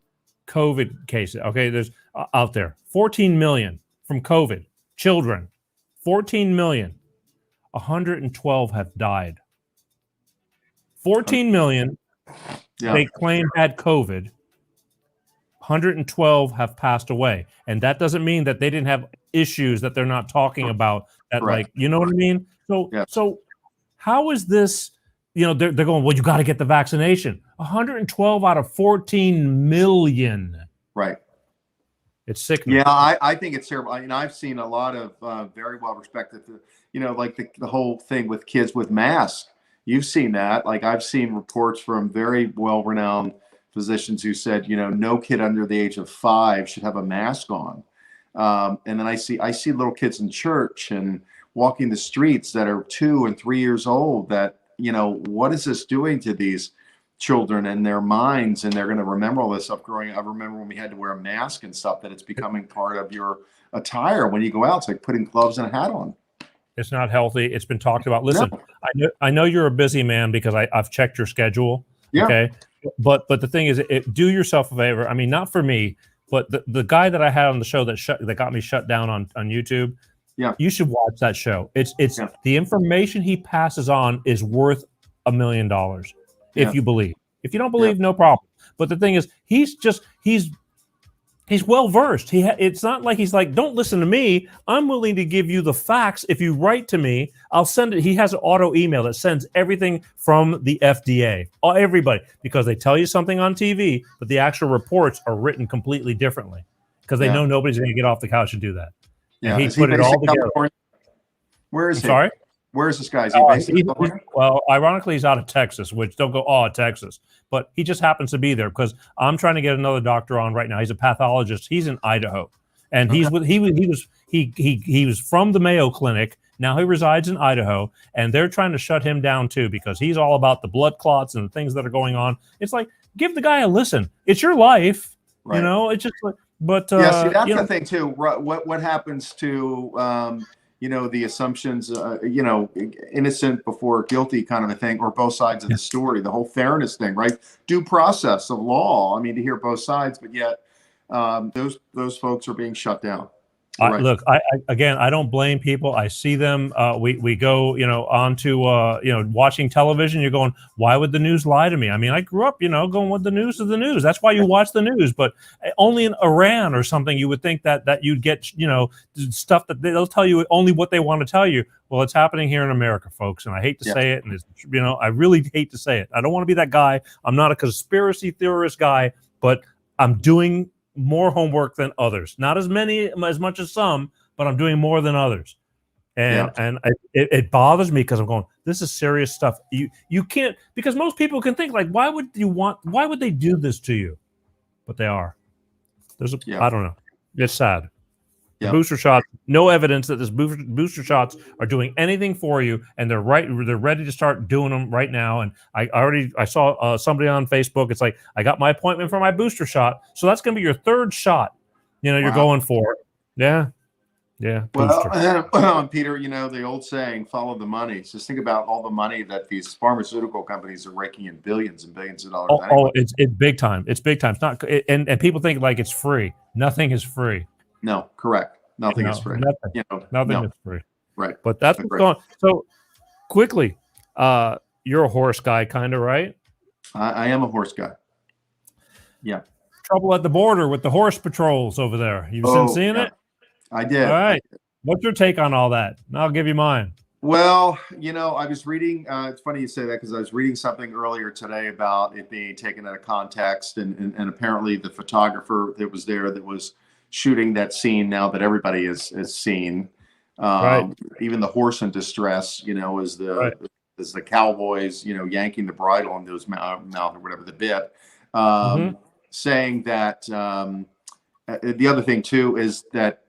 COVID cases, okay, there's out there 14 million from COVID children, 14 million, 112 have died. 14 million. Yeah. They claim had COVID. 112 have passed away, and that doesn't mean that they didn't have issues that they're not talking about. That, Correct. like, you know what I mean? So, Yeah. so how is this? They're going, well, you got to get the vaccination. 112 out of 14 million. Right. It's sickening. Yeah, I think it's terrible. I've seen a lot of very well respected, like the whole thing with kids with masks. You've seen that. Like, I've seen reports from very well-renowned physicians who said, no kid under the age of 5 should have a mask on. And then I see little kids in church and walking the streets that are 2 and 3 years old that, what is this doing to these children and their minds? And they're going to remember all this stuff growing up. I remember when we had to wear a mask and stuff, that it's becoming part of your attire when you go out. It's like putting gloves and a hat on. It's not healthy. It's been talked about. Listen, I know you're a busy man because I've checked your schedule. Yeah. Okay. But the thing is, do yourself a favor. I mean, not for me, but the guy that I had on the show that got me shut down on YouTube. Yeah. You should watch that show. It's the information he passes on is worth $1 million if you believe. If you don't believe, no problem. But the thing is, he's well versed. It's not like he's like, don't listen to me. I'm willing to give you the facts. If you write to me, I'll send it. He has an auto email that sends everything from the FDA, everybody, because they tell you something on TV, but the actual reports are written completely differently because they know nobody's going to get off the couch and do that. Yeah. And he put it all together. Where is he? Sorry? Where is this guy? Is he based in California? Well, ironically, he's out of Texas, which don't go, Texas. But he just happens to be there because I'm trying to get another doctor on right now. He's a pathologist. He's in Idaho. And he was from the Mayo Clinic. Now he resides in Idaho, and they're trying to shut him down too because he's all about the blood clots and the things that are going on. It's like, give the guy a listen. It's your life. Right. It's just like, but see, that's the thing too. What happens to the assumptions, innocent before guilty kind of a thing, or both sides of the story, the whole fairness thing, right? Due process of law. I mean, to hear both sides, but yet those folks are being shut down. Right. Look, I don't blame people. I see them. We go, onto, watching television. You're going, why would the news lie to me? I mean, I grew up, going with the news is the news. That's why you watch the news. But only in Iran or something, you would think that you'd get, stuff that they'll tell you only what they want to tell you. Well, it's happening here in America, folks. And I hate to say it. And it's, I really hate to say it. I don't want to be that guy. I'm not a conspiracy theorist guy, but I'm doing more homework than others, not as much as some, but I'm doing more than others, and it bothers me because I'm going, this is serious stuff. You can't, because most people can think like, why would they do this to you? But they are. I don't know. It's sad. The booster shots, no evidence that this booster shots are doing anything for you, and they're ready to start doing them right now. And I saw somebody on Facebook. It's like, I got my appointment for my booster shot, so that's going to be your 3rd shot. You're going for it. Yeah. Well, Peter, the old saying, follow the money. Just think about all the money that these pharmaceutical companies are raking in billions and billions of dollars. It's big time. It's big time. It's not, and people think like it's free. Nothing is free. No, correct. Nothing is free. Nothing is free. Right. But that's what's going on. So quickly, you're a horse guy, kind of, right? I am a horse guy. Yeah. Trouble at the border with the horse patrols over there. You've been seeing it? I did. All right. What's your take on all that? And I'll give you mine. Well, I was reading. It's funny you say that because I was reading something earlier today about it being taken out of context, and apparently the photographer that was there that was shooting that scene now that everybody has seen, Right. even the horse in distress, Right. as the cowboys, yanking the bridle on those mouth or whatever the bit, Hmm. saying that the other thing too is that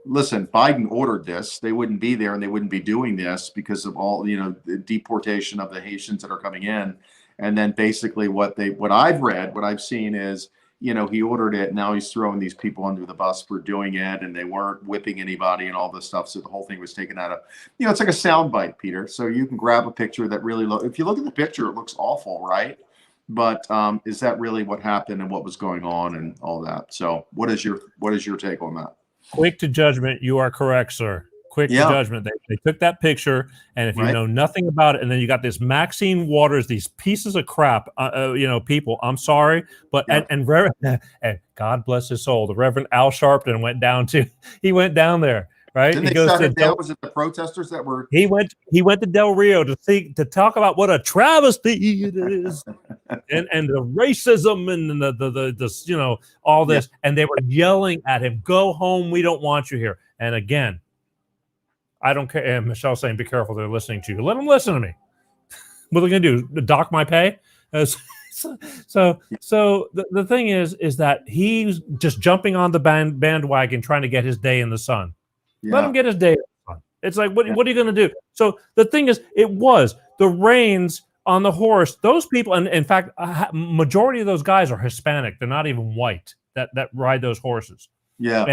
listen, Biden ordered this. They wouldn't be there and they wouldn't be doing this because of all, the deportation of the Haitians that are coming in. And then basically what I've read, what I've seen is, he ordered it. Now he's throwing these people under the bus for doing it, and they weren't whipping anybody and all this stuff. So the whole thing was taken out of, it's like a sound bite, Peter. So you can grab a picture that really if you look at the picture, it looks awful, right? But is that really what happened and what was going on and all that? So what is your take on that? Quick to judgment. You are correct, sir. Quick to judgment. They took that picture, and if you know nothing about it, and then you got this Maxine Waters, these pieces of crap, people. I'm sorry, but and God bless his soul, the Reverend Al Sharpton went down to. He went down there, right? Didn't he they shut it down? Was it the protesters that were? He went to Del Rio to talk about what a travesty it is, and the racism and the all this, and they were yelling at him, "Go home, we don't want you here." And again, I don't care. And Michelle's saying, "Be careful, they're listening to you. Let them listen to me." What are they going to do? Dock my pay? So the thing is that he's just jumping on the bandwagon, trying to get his day in the sun. Yeah. Let him get his day in the sun. It's like, what are you going to do? So the thing is, it was the reins on the horse. Those people, and in fact, majority of those guys are Hispanic. They're not even white that ride those horses. Yeah,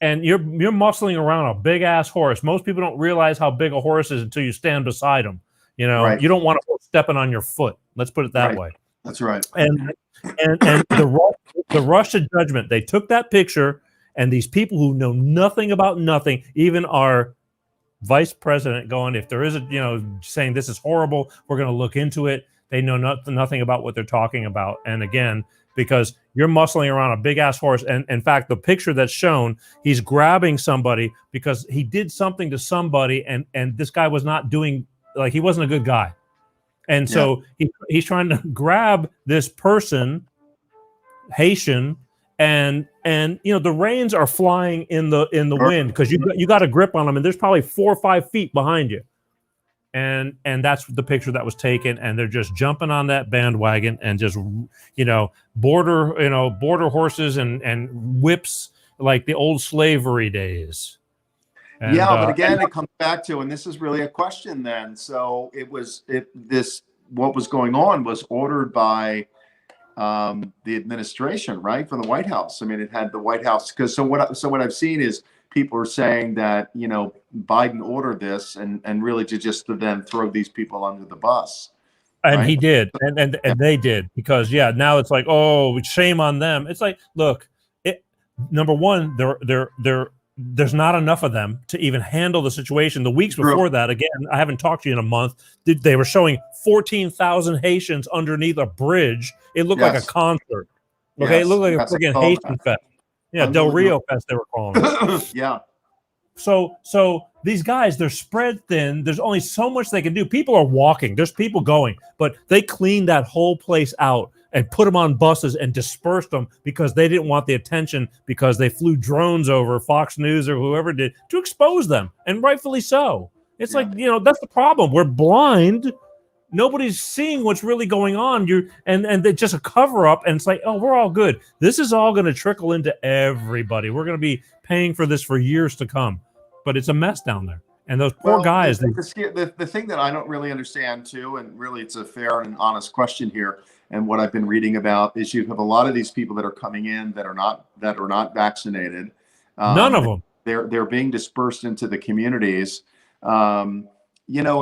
and you're muscling around a big ass horse. Most people don't realize how big a horse is until you stand beside them. You don't want to stepping on your foot. Let's put it that way. That's right. And the rush to judgment. They took that picture, and these people who know nothing about nothing, even our vice president going, if there is saying this is horrible, we're going to look into it. They know nothing about what they're talking about. And again, because you're muscling around a big ass horse, and in fact, the picture that's shown, he's grabbing somebody because he did something to somebody, and this guy was not doing, like, he wasn't a good guy. And so he's trying to grab this person, Haitian, and the reins are flying in the wind because you got a grip on them, and there's probably 4 or 5 feet behind you, and that's the picture that was taken, and they're just jumping on that bandwagon and just border horses and whips like the old slavery days. And, but again, it comes back to, and this is really a question then. So what was going on was ordered by the administration, right, from the White House. I mean, it had the White House because what I've seen is people are saying that Biden ordered this and really to then throw these people under the bus. And he did, and they did, because now it's like, oh, shame on them. It's like, look, number one, there's not enough of them to even handle the situation. The weeks before that, again, I haven't talked to you in a month. They were showing 14,000 Haitians underneath a bridge. It looked like a concert. Okay, it looked like a freaking Haitian fest. Yeah, Del Rio Fest, they were calling it. Yeah. So these guys, they're spread thin. There's only so much they can do. People are walking. There's people going, but they cleaned that whole place out and put them on buses and dispersed them because they didn't want the attention, because they flew drones over Fox News or whoever did to expose them, and rightfully so. It's like, that's the problem. We're blind. Nobody's seeing what's really going on. And they're just a cover up, and it's like, oh, we're all good. This is all going to trickle into everybody. We're going to be paying for this for years to come. But it's a mess down there. And those poor guys. The thing that I don't really understand too, and really it's a fair and honest question here, and what I've been reading about is you have a lot of these people that are coming in that are not vaccinated. None of them. They're being dispersed into the communities. And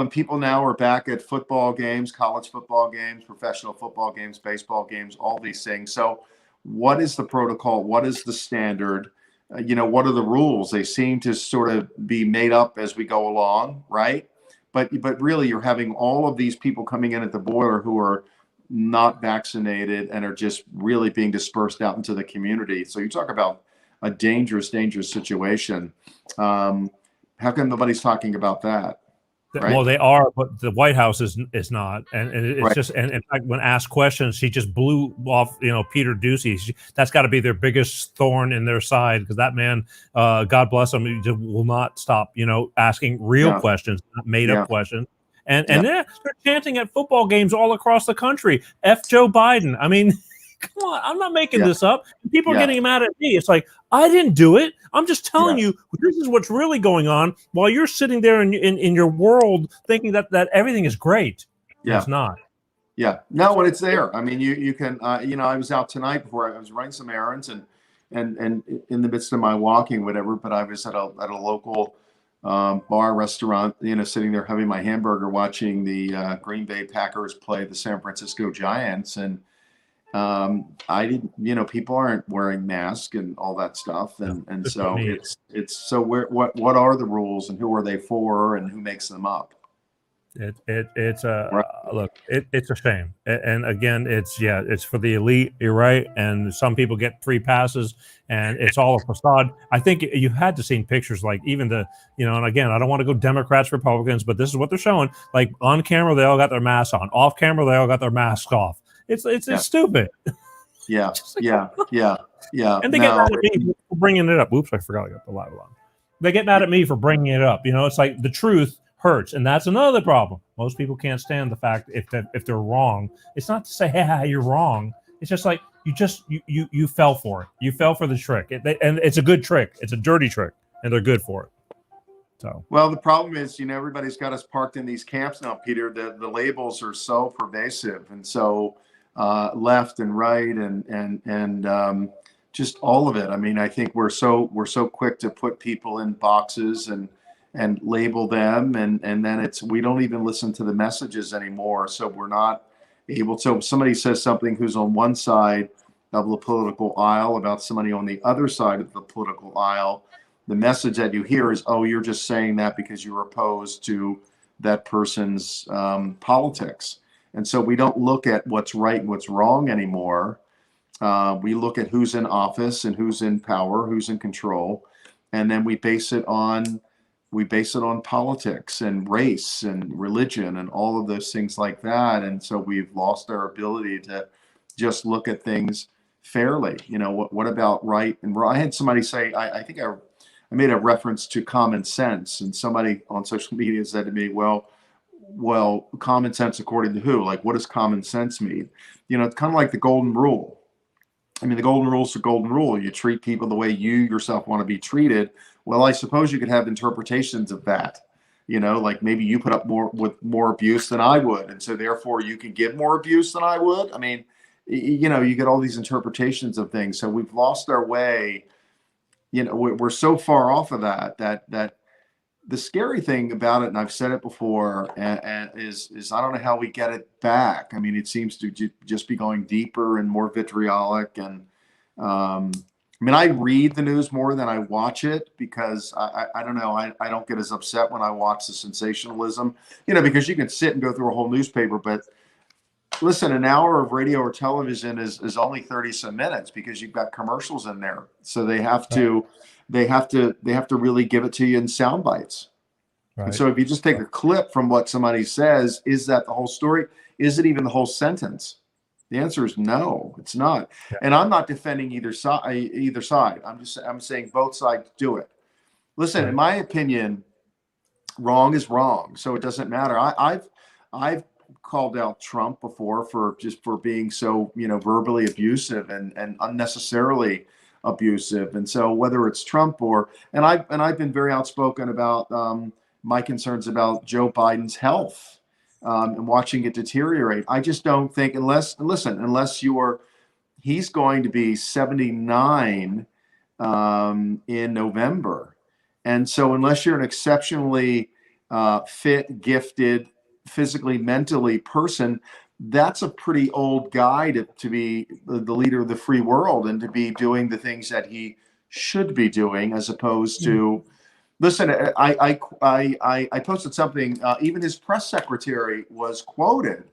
people now are back at football games, college football games, professional football games, baseball games, all these things. So what is the protocol? What is the standard? What are the rules? They seem to sort of be made up as we go along, right? But really, you're having all of these people coming in at the border who are not vaccinated and are just really being dispersed out into the community. So you talk about a dangerous situation. How come nobody's talking about that? Right. Well, they are, but the White House is not, and it's Right. just. And in fact, when asked questions, she just blew off, Peter Doocy. That's got to be their biggest thorn in their side, because that man, God bless him, he just will not stop, asking real Yeah. questions, not made up Yeah. questions. And Yeah. they're chanting at football games all across the country. F Joe Biden. I mean, come on, I'm not making Yeah. this up. People are Yeah. getting mad at me. It's like, I didn't do it. I'm just telling Yeah. you, this is what's really going on, while you're sitting there in your world thinking that everything is great. And Yeah. it's not. Yeah. No, when it's there. I mean, you can, I was out tonight before I was running some errands and in the midst of my walking, whatever, but I was at a local bar restaurant, sitting there having my hamburger, watching the Green Bay Packers play the San Francisco Giants. And I didn't, people aren't wearing masks and all that stuff. And so it's so what are the rules and who are they for and who makes them up? It's a Right. look. It's a shame, and again, it's for the elite. You're right, and some people get free passes, and it's all a facade. I think you had to seen pictures, like even and again, I don't want to go Democrats, Republicans, but this is what they're showing. Like on camera, they all got their masks on. Off camera, they all got their masks off. It's stupid. Yeah. Yeah. Yeah. Yeah. And they get mad at me for bringing it up. Oops, I forgot I got the live on. They get mad at me for bringing it up. It's like the truth hurts, and that's another problem. Most people can't stand the fact if they're wrong. It's not to say, "Yeah, you're wrong." It's just like you fell for it. You fell for the trick, and it's a good trick. It's a dirty trick, and they're good for it. So, well, the problem is, everybody's got us parked in these camps now, Peter. The labels are so pervasive, and so left and right, and just all of it. I mean, I think we're so quick to put people in boxes and label them, and then we don't even listen to the messages anymore. So we're not able. So if somebody says something who's on one side of the political aisle about somebody on the other side of the political aisle, the message that you hear is, "Oh, you're just saying that because you're opposed to that person's politics." And so we don't look at what's right and what's wrong anymore. We look at who's in office and who's in power, who's in control, and then we base it on politics and race and religion and all of those things like that. And so we've lost our ability to just look at things fairly. What about right and wrong? I had somebody say, I think I made a reference to common sense, and somebody on social media said to me, well, common sense according to who? Like, what does common sense mean? It's kind of like the golden rule. I mean, the golden rule is the golden rule. You treat people the way you yourself want to be treated. Well, I suppose you could have interpretations of that. Like maybe you put up with more abuse than I would, and so therefore you can give more abuse than I would. I mean, you get all these interpretations of things. So we've lost our way. We're so far off of that the scary thing about it, and I've said it before, and is I don't know how we get it back. I mean, it seems to just be going deeper and more vitriolic. And I read the news more than I watch it, because I don't know, I don't get as upset when I watch the sensationalism, because you can sit and go through a whole newspaper, but listen, an hour of radio or television is only 30 some minutes, because you've got commercials in there. So they have to really give it to you in sound bites. Right. And so if you just take a clip from what somebody says, is that the whole story? Is it even the whole sentence? The answer is no, it's not. Yeah. And I'm not defending either side. I'm saying both sides do it. Listen, in my opinion, wrong is wrong. So it doesn't matter. I've called out Trump before for being so, verbally abusive and unnecessarily abusive. And so whether it's Trump and I've been very outspoken about my concerns about Joe Biden's health and watching it deteriorate. I just don't think, unless he's going to be 79 in November. And so unless you're an exceptionally fit, gifted, physically, mentally person, that's a pretty old guy to be the leader of the free world and to be doing the things that he should be doing, as opposed to, listen, I posted something, even his press secretary was quoted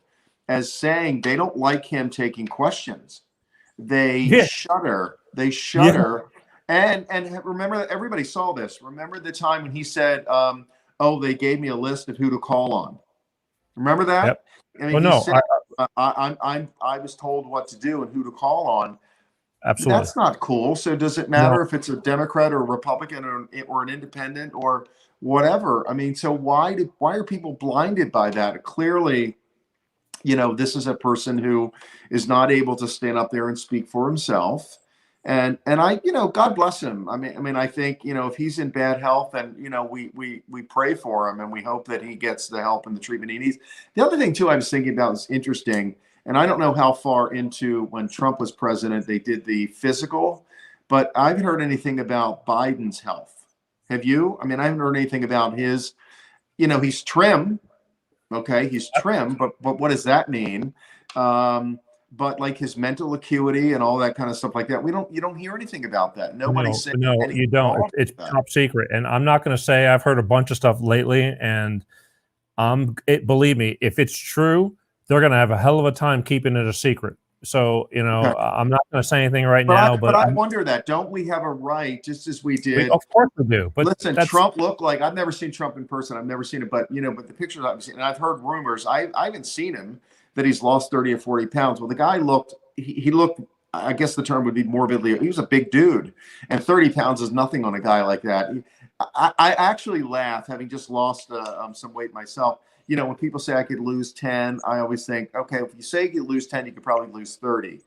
as saying they don't like him taking questions. They shudder. And remember, everybody saw this. Remember the time when he said, oh, they gave me a list of who to call on. Remember that? Yep. I mean, Well, he no, said, I was told what to do and who to call on. absolutely. That's not cool. So does it matter if it's a Democrat or a Republican or an independent or whatever? I mean, so why are people blinded by that? Clearly, this is a person who is not able to stand up there and speak for himself. And I, God bless him. I mean, I think, if he's in bad health, and, we pray for him and we hope that he gets the help and the treatment he needs. The other thing too, I was thinking about is interesting. And I don't know how far into when Trump was president, they did the physical, but I haven't heard anything about Biden's health. Have you? I mean, I haven't heard anything about his, he's trim. Okay. He's trim, but what does that mean? But like his mental acuity and all that kind of stuff like that, you don't hear anything about that. Nobody's saying no, anything you don't. wrong It's with that. top secret. And I'm not going to say I've heard a bunch of stuff lately, and believe me, if it's true, they're going to have a hell of a time keeping it a secret. So, Okay. I'm not going to say anything right now, But I wonder that, don't we have a right, just as we did? of course we do. But listen, Trump looked like, I've never seen Trump in person. I've never seen it, but but the pictures I've seen, and I've heard rumors. I haven't seen him that he's lost 30 or 40 pounds. Well, the guy looked, he looked, I guess the term would be morbidly, he was a big dude, and 30 pounds is nothing on a guy like that. I actually laugh, having just lost some weight myself. When people say I could lose 10, I always think, okay, if you say you could lose 10, you could probably lose 30.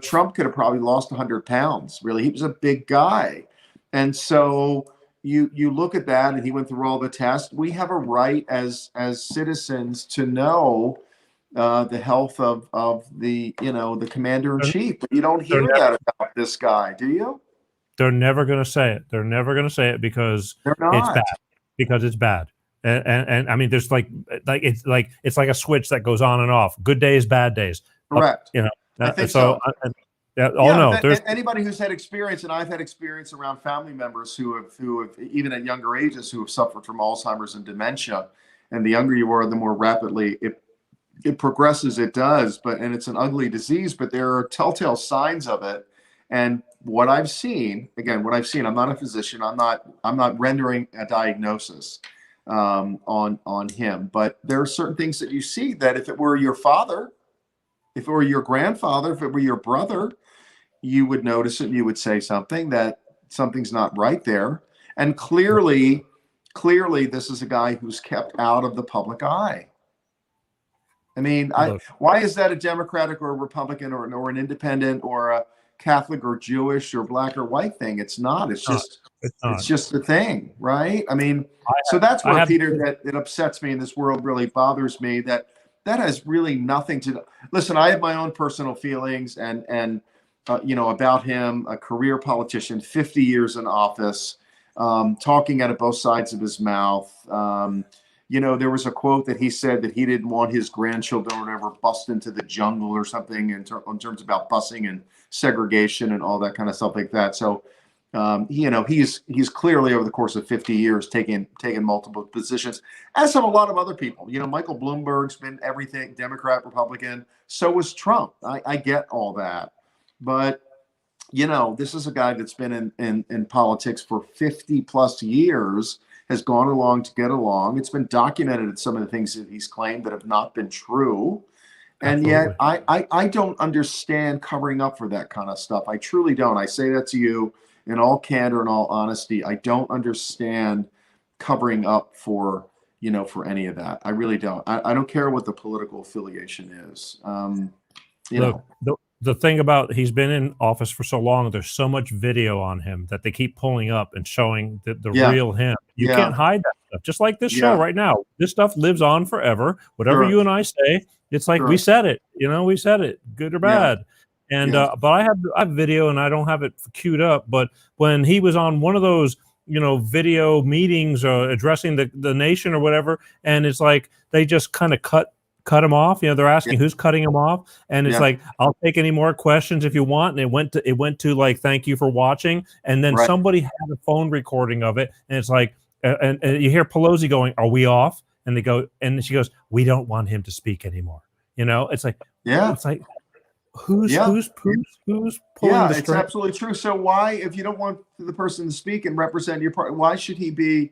Trump could have probably lost 100 pounds. Really, he was a big guy. And so you look at that, and he went through all the tests. We have a right as citizens to know the health of the the commander in chief. But you don't hear that about this guy, do you? They're never going to say it. They're never going to say it because They're not. it's bad. Because it's bad. And I mean, there's like it's like a switch that goes on and off. Good days, bad days. Correct. I think so. There's anybody who's had experience, and I've had experience around family members who have even at younger ages who have suffered from Alzheimer's and dementia. And the younger you are, the more rapidly it progresses. It does, and it's an ugly disease. But there are telltale signs of it. And what I've seen, I'm not a physician. I'm not rendering a diagnosis on him, but there are certain things that you see that if it were your father, if it were your grandfather, if it were your brother, you would notice it and you would say that something's not right there. And clearly this is a guy who's kept out of the public eye. I mean, why is that a Democratic or a Republican or an independent or a Catholic or Jewish or black or white thing? It's not. It's just the thing, right? I mean, so that's where, Peter, that it upsets me, and this world really bothers me, that has really nothing to listen. I have my own personal feelings and about him, a career politician, 50 years in office, talking out of both sides of his mouth. There was a quote that he said that he didn't want his grandchildren to ever bust into the jungle or something in terms about busing and segregation and all that kind of stuff like that. So, he's clearly over the course of 50 years taken multiple positions, as have a lot of other people. Michael Bloomberg's been everything, Democrat, Republican. So was Trump. I get all that. But, this is a guy that's been in politics for 50 plus years, has gone along to get along. It's been documented some of the things that he's claimed that have not been true. And yet I don't understand covering up for that kind of stuff. I truly don't. I say that to you in all candor and all honesty. I don't understand covering up for any of that. I really don't. I don't care what the political affiliation is. The thing about, he's been in office for so long, there's so much video on him that they keep pulling up and showing the real him. You can't hide that stuff. Just like this show right now. This stuff lives on forever. Whatever you and I say, it's like we said it. We said it, good or bad. And but I have video, and I don't have it queued up. But when he was on one of those video meetings addressing the nation or whatever, and it's like they just kind of cut him off. They're asking who's cutting him off, and it's like, I'll take any more questions if you want. And it went to like, thank you for watching, and then somebody had a phone recording of it, and it's like, and you hear Pelosi going, "Are we off?" And they go, and she goes, "We don't want him to speak anymore." It's like, it's like, who's pulling the it's absolutely true. So why, if you don't want the person to speak and represent your party, why should he be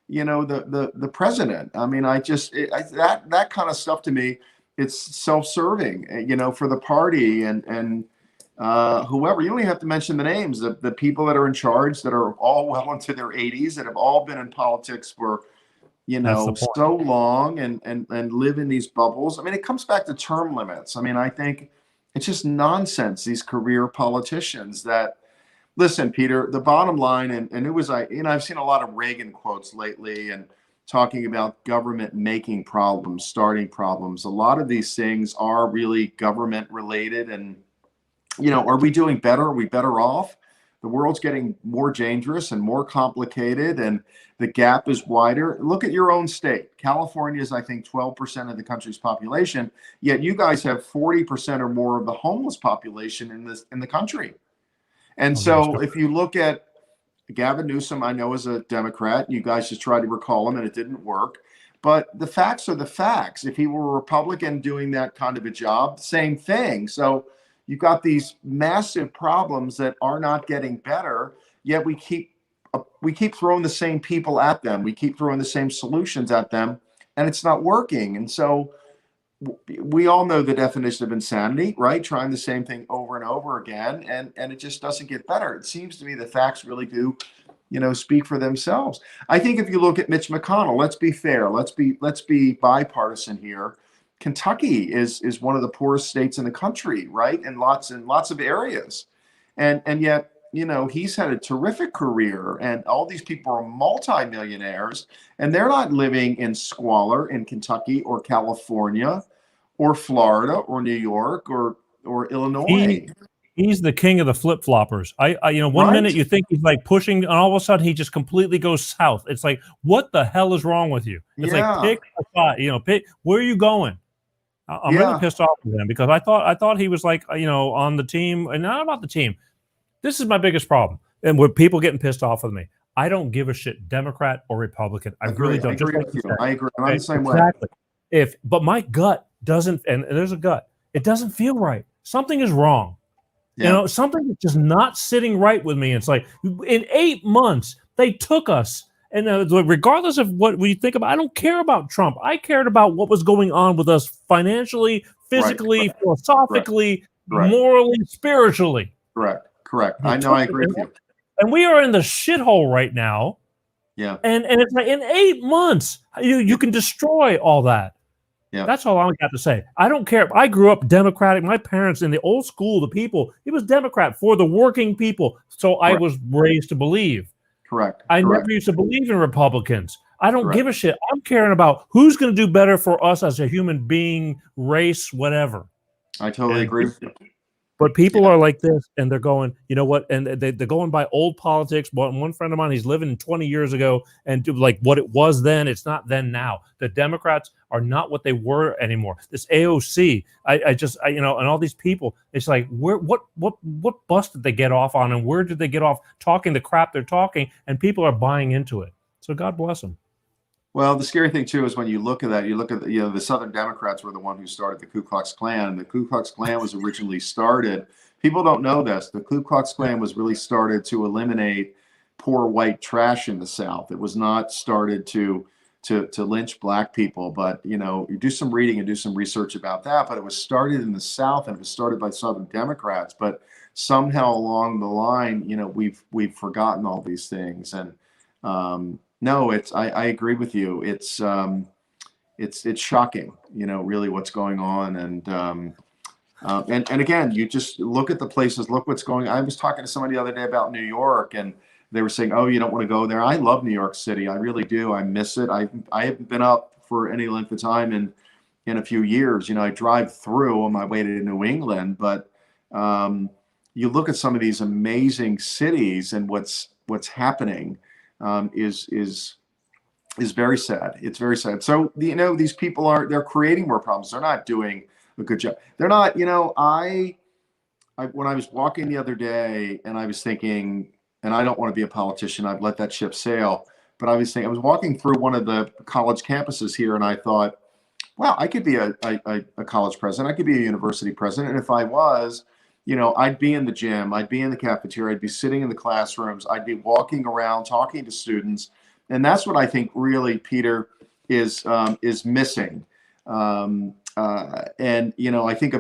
the president. I mean, that kind of stuff to me, it's self-serving, for the party and whoever. You don't even have to mention the names. The people that are in charge that are all well into their 80s that have all been in politics for That's the point. so long and live in these bubbles. I mean, it comes back to term limits. I mean, I think it's just nonsense. These career politicians that listen, Peter, the bottom line, and it was I've seen a lot of Reagan quotes lately and talking about government making problems, starting problems. A lot of these things are really government related. And, are we doing better? Are we better off? The world's getting more dangerous and more complicated, and the gap is wider. Look at your own state. California is, I think, 12% of the country's population, yet you guys have 40% or more of the homeless population in the country. And so if you look at Gavin Newsom, I know is a Democrat, you guys just tried to recall him and it didn't work. But the facts are the facts. If he were a Republican doing that kind of a job, same thing. So you've got these massive problems that are not getting better, yet we keep throwing the same people at them. We keep throwing the same solutions at them, and it's not working. And so we all know the definition of insanity, right? Trying the same thing over and over again, and it just doesn't get better. It seems to me the facts really do, speak for themselves. I think if you look at Mitch McConnell, let's be fair, let's be bipartisan here. Kentucky is one of the poorest states in the country, right? In lots of areas, and yet he's had a terrific career, and all these people are multimillionaires, and they're not living in squalor in Kentucky or California or Florida or New York or Illinois. He's the king of the flip-floppers. One minute you think he's like pushing, and all of a sudden he just completely goes south. It's like, what the hell is wrong with you? It's like, pick a spot, pick, where are you going? I'm really pissed off with him because I thought he was like, on the team, and not about the team. This is my biggest problem. And with people getting pissed off with me, I don't give a shit, Democrat or Republican. I really don't. I agree. I'm the same way. Exactly. But my gut doesn't, and there's a gut, it doesn't feel right. Something is wrong. Yeah. Something is just not sitting right with me. It's like, in 8 months, they took us. And regardless of what we think about, I don't care about Trump. I cared about what was going on with us financially, physically, philosophically, morally, spiritually. Correct. I know. I agree with you. And we are in the shithole right now. Yeah. And it's like in 8 months, you can destroy all that. Yeah. That's all I got to say. I don't care. I grew up Democratic. My parents in the old school, the people, it was Democrat for the working people. So I was raised to believe. Correct. I never used to believe in Republicans. I don't give a shit. I'm caring about who's going to do better for us as a human being, race, whatever. I totally agree with you. But people are like this, and they're going, you know what? And they're going by old politics. One friend of mine, he's living 20 years ago, and like what it was then, it's not then now. The Democrats are not what they were anymore. This AOC, and all these people, it's like, what bus did they get off on, and where did they get off talking the crap they're talking? And people are buying into it. So God bless them. Well, the scary thing too is when you look at that, the Southern Democrats were the one who started the Ku Klux Klan, and the Ku Klux Klan was originally started. People don't know this. The Ku Klux Klan was really started to eliminate poor white trash in the South. It was not started to lynch black people, but you do some reading and do some research about that. But it was started in the South, and it was started by Southern Democrats. But somehow along the line, we've forgotten all these things, and no, I agree with you. It's shocking, really what's going on. And again, you just look at the places, look what's going on. I was talking to somebody the other day about New York, and they were saying, oh, you don't want to go there. I love New York City. I really do. I miss it. I haven't been up for any length of time in a few years. I drive through on my way to New England, but you look at some of these amazing cities, and what's happening is very sad. It's very sad. So these people they're creating more problems. They're not doing a good job. They're not. I when I was walking the other day, and I was thinking, and I don't want to be a politician. I've let that ship sail. But I was walking through one of the college campuses here, and I thought, wow, I could be a college president. I could be a university president. And if I was, I'd be in the gym, I'd be in the cafeteria, I'd be sitting in the classrooms, I'd be walking around talking to students, And that's what I think really, Peter, is missing. And you know, I think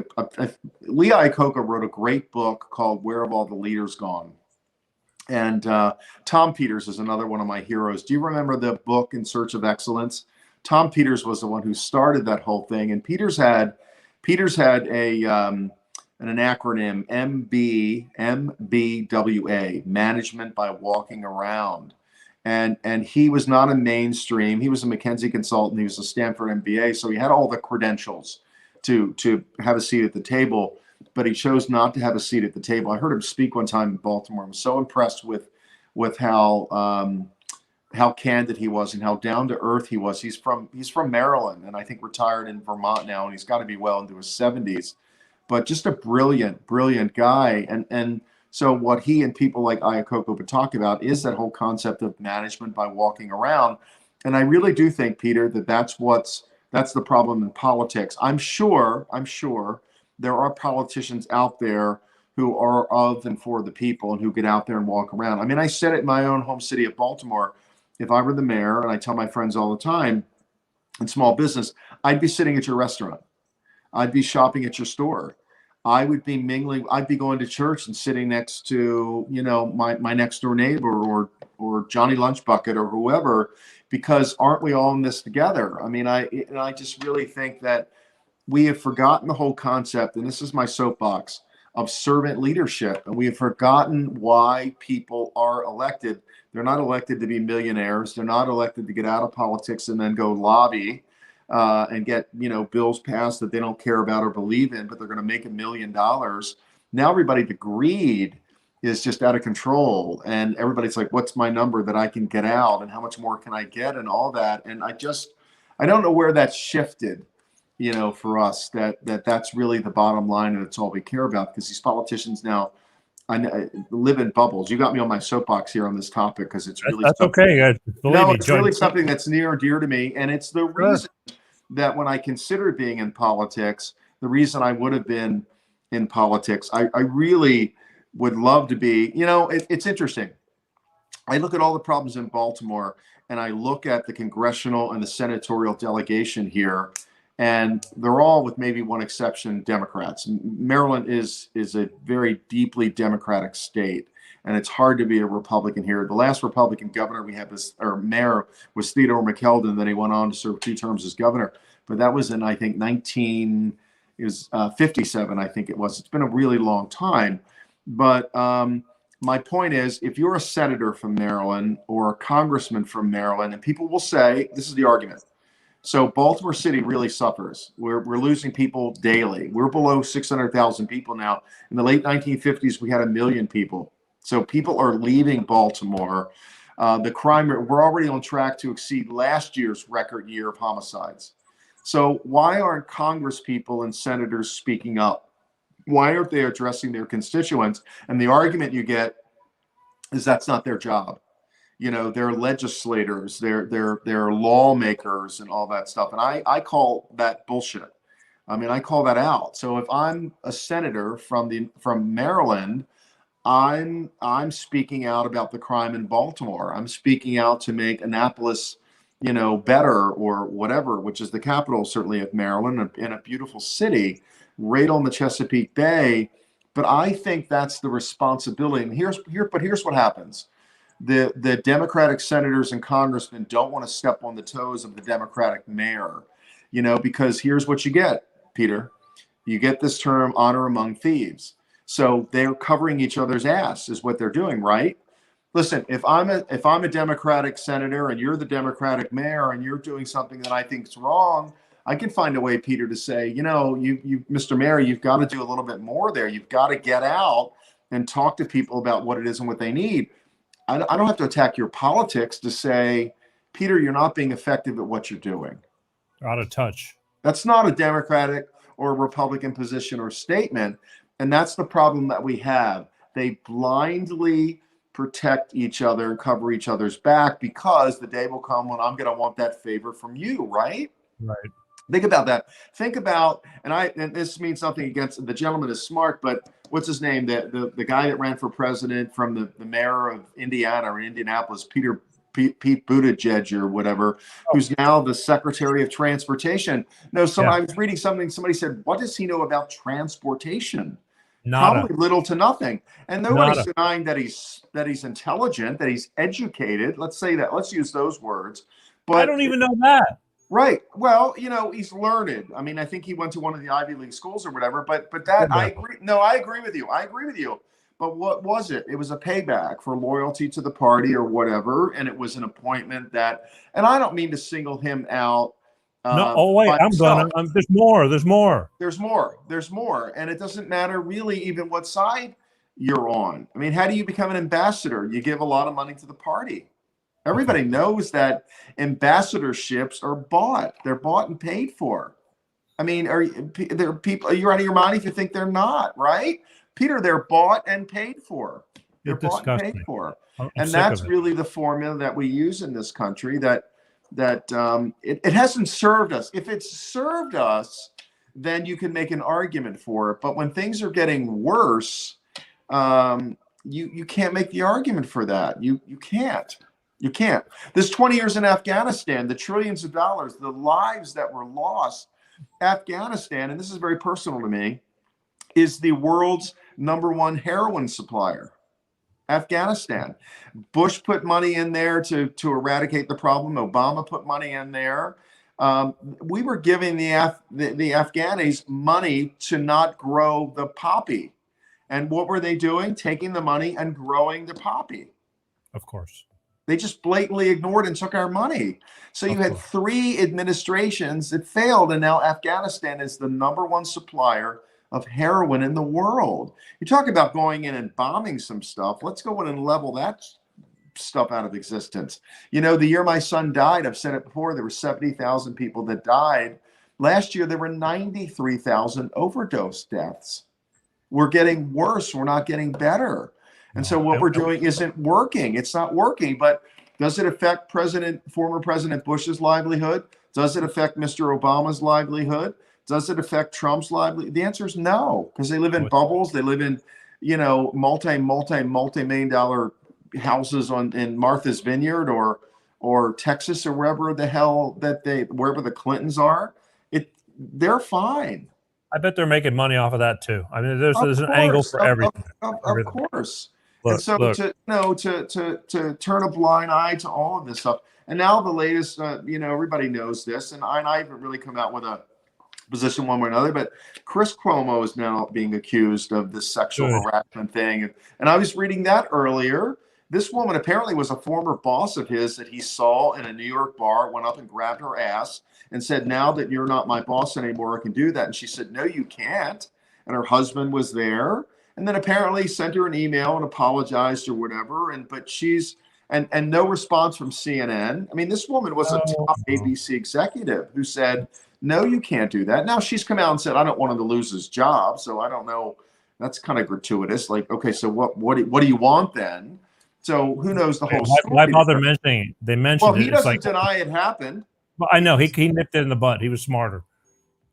Lee Iacocca wrote a great book called "Where Have All the Leaders Gone?" And Tom Peters is another one of my heroes. Do you remember the book In Search of Excellence? Tom Peters was the one who started that whole thing, and Peters had a an acronym, MBWA, Management by Walking Around. And he was not a mainstream. He was a McKinsey consultant. He was a Stanford MBA, so he had all the credentials to have a seat at the table, but he chose not to have a seat at the table. I heard him speak one time in Baltimore. I was so impressed with how candid he was and how down to earth he was. He's from Maryland, and I think retired in Vermont now, and he's got to be well into his 70s. But just a brilliant guy. And so what he and people like Iacocca would talk about is that whole concept of management by walking around. And I really do think, Peter, that's the problem in politics. I'm sure there are politicians out there who are of and for the people and who get out there and walk around. I mean, I said it in my own home city of Baltimore. If I were the mayor, and I tell my friends all the time in small business, I'd be sitting at your restaurant. I'd be shopping at your store. I would be mingling. I'd be going to church and sitting next to, you know, my next door neighbor or Johnny Lunchbucket or whoever, because aren't we all in this together? I mean, I just really think that we have forgotten the whole concept, and this is my soapbox, of servant leadership. And we have forgotten why people are elected. They're not elected to be millionaires. They're not elected to get out of politics and then go lobby and get, you know, bills passed that they don't care about or believe in, but they're going to make $1 million. Now everybody, the greed is just out of control, and everybody's like, what's my number that I can get out, and how much more can I get, and all that. And I don't know where that's shifted, you know, for us, that's really the bottom line, and it's all we care about, because these politicians now, I live in bubbles. You got me on my soapbox here on this topic because it's really that's okay. No, it's really something that's near and dear to me, and it's the reason that when I considered being in politics, the reason I would have been in politics, I really would love to be. You know, it's interesting. I look at all the problems in Baltimore, and I look at the congressional and the senatorial delegation here, and they're all, with maybe one exception, Democrats. Maryland is a very deeply Democratic state, and it's hard to be a Republican here. The last Republican governor we had mayor was Theodore McKeldin. Then he went on to serve 2 terms as governor, but that was in, I think, 1957. I think it was. It's been a really long time, but my point is, if you're a senator from Maryland or a congressman from Maryland, and people will say, this is the argument. So Baltimore City really suffers. We're losing people daily. We're below 600,000 people now. In the late 1950s, we had 1 million people. So people are leaving Baltimore. The crime rate, we're already on track to exceed last year's record year of homicides. So why aren't Congress people and senators speaking up? Why aren't they addressing their constituents? And the argument you get is that's not their job. You know, they're legislators, they're lawmakers and all that stuff. And I call that bullshit. I mean, I call that out. So if I'm a senator from Maryland, I'm speaking out about the crime in Baltimore. I'm speaking out to make Annapolis, you know, better, or whatever, which is the capital certainly of Maryland, and a beautiful city right on the Chesapeake Bay. But I think that's the responsibility. And here's what happens. The Democratic senators and congressmen don't want to step on the toes of the Democratic mayor, you know, because here's what you get, Peter. You get this term, honor among thieves. So they're covering each other's ass is what they're doing, right? Listen, if I'm a Democratic senator and you're the Democratic mayor and you're doing something that I think is wrong, I can find a way, Peter, to say, you know, you Mr. Mayor, you've got to do a little bit more there. You've got to get out and talk to people about what it is and what they need. I don't have to attack your politics to say, Peter, you're not being effective at what you're doing. Out of touch. That's not a Democratic or a Republican position or statement. And that's the problem that we have. They blindly protect each other and cover each other's back because the day will come when I'm going to want that favor from you, right? Right. Think about that. Think about, and this means something against, the gentleman is smart, but what's his name? The guy that ran for president from the mayor of Indiana or Indianapolis, Peter Pete Buttigieg or whatever, who's now the Secretary of Transportation. No, I was reading something. Somebody said, "What does he know about transportation?" Nada. Probably little to nothing. And nobody's denying that he's intelligent, that he's educated. Let's say that. Let's use those words. But I don't even know that. Right. Well, he's learned. I mean, I think he went to one of the Ivy League schools or whatever. But that I agree. No, I agree with you. But what was it? It was a payback for loyalty to the party or whatever. And it was an appointment that. And I don't mean to single him out. No. Oh wait, there's more. There's more. And it doesn't matter really even what side you're on. I mean, how do you become an ambassador? You give a lot of money to the party. Everybody knows that ambassadorships are bought. They're bought and paid for. I mean, are you're out of your mind if you think they're not, right? Peter, they're bought and paid for. They're bought and paid for. And that's really the formula that we use in this country, that it hasn't served us. If it's served us, then you can make an argument for it. But when things are getting worse, you can't make the argument for that. You can't. You can't. This 20 years in Afghanistan, the trillions of dollars, the lives that were lost. Afghanistan, and this is very personal to me, is the world's #1 heroin supplier. Afghanistan. Bush put money in there to eradicate the problem. Obama put money in there. We were giving the Afghanis money to not grow the poppy. And what were they doing? Taking the money and growing the poppy. Of course. They just blatantly ignored and took our money. So you had 3 administrations that failed, and now Afghanistan is the #1 supplier of heroin in the world. You talk about going in and bombing some stuff. Let's go in and level that stuff out of existence. The year my son died, I've said it before, there were 70,000 people that died. Last year, there were 93,000 overdose deaths. We're getting worse. We're not getting better. And so what we're doing isn't working. It's not working. But does it affect former President Bush's livelihood? Does it affect Mr. Obama's livelihood? Does it affect Trump's livelihood? The answer is no, because they live in bubbles. They live in, multi-million dollar houses in Martha's Vineyard or Texas or wherever the hell wherever the Clintons are. They're fine. I bet they're making money off of that too. I mean, there's an angle for everything. Of course. And so to turn a blind eye to all of this stuff, and now the latest, everybody knows this, and I haven't really come out with a position one way or another, but Chris Cuomo is now being accused of this sexual harassment thing, and I was reading that earlier. This woman apparently was a former boss of his that he saw in a New York bar, went up and grabbed her ass and said, "Now that you're not my boss anymore, I can do that." And she said, "No, you can't." And her husband was there. And then apparently sent her an email and apologized or whatever. But she's and no response from CNN. I mean, this woman was a top ABC executive who said, "No, you can't do that." Now she's come out and said, "I don't want him to lose his job." So I don't know. That's kind of gratuitous. Like, okay, so what do you want then? So who knows the whole story? Why bother mentioning it? They mentioned he doesn't deny it happened. Well, I know he nipped it in the butt. He was smarter.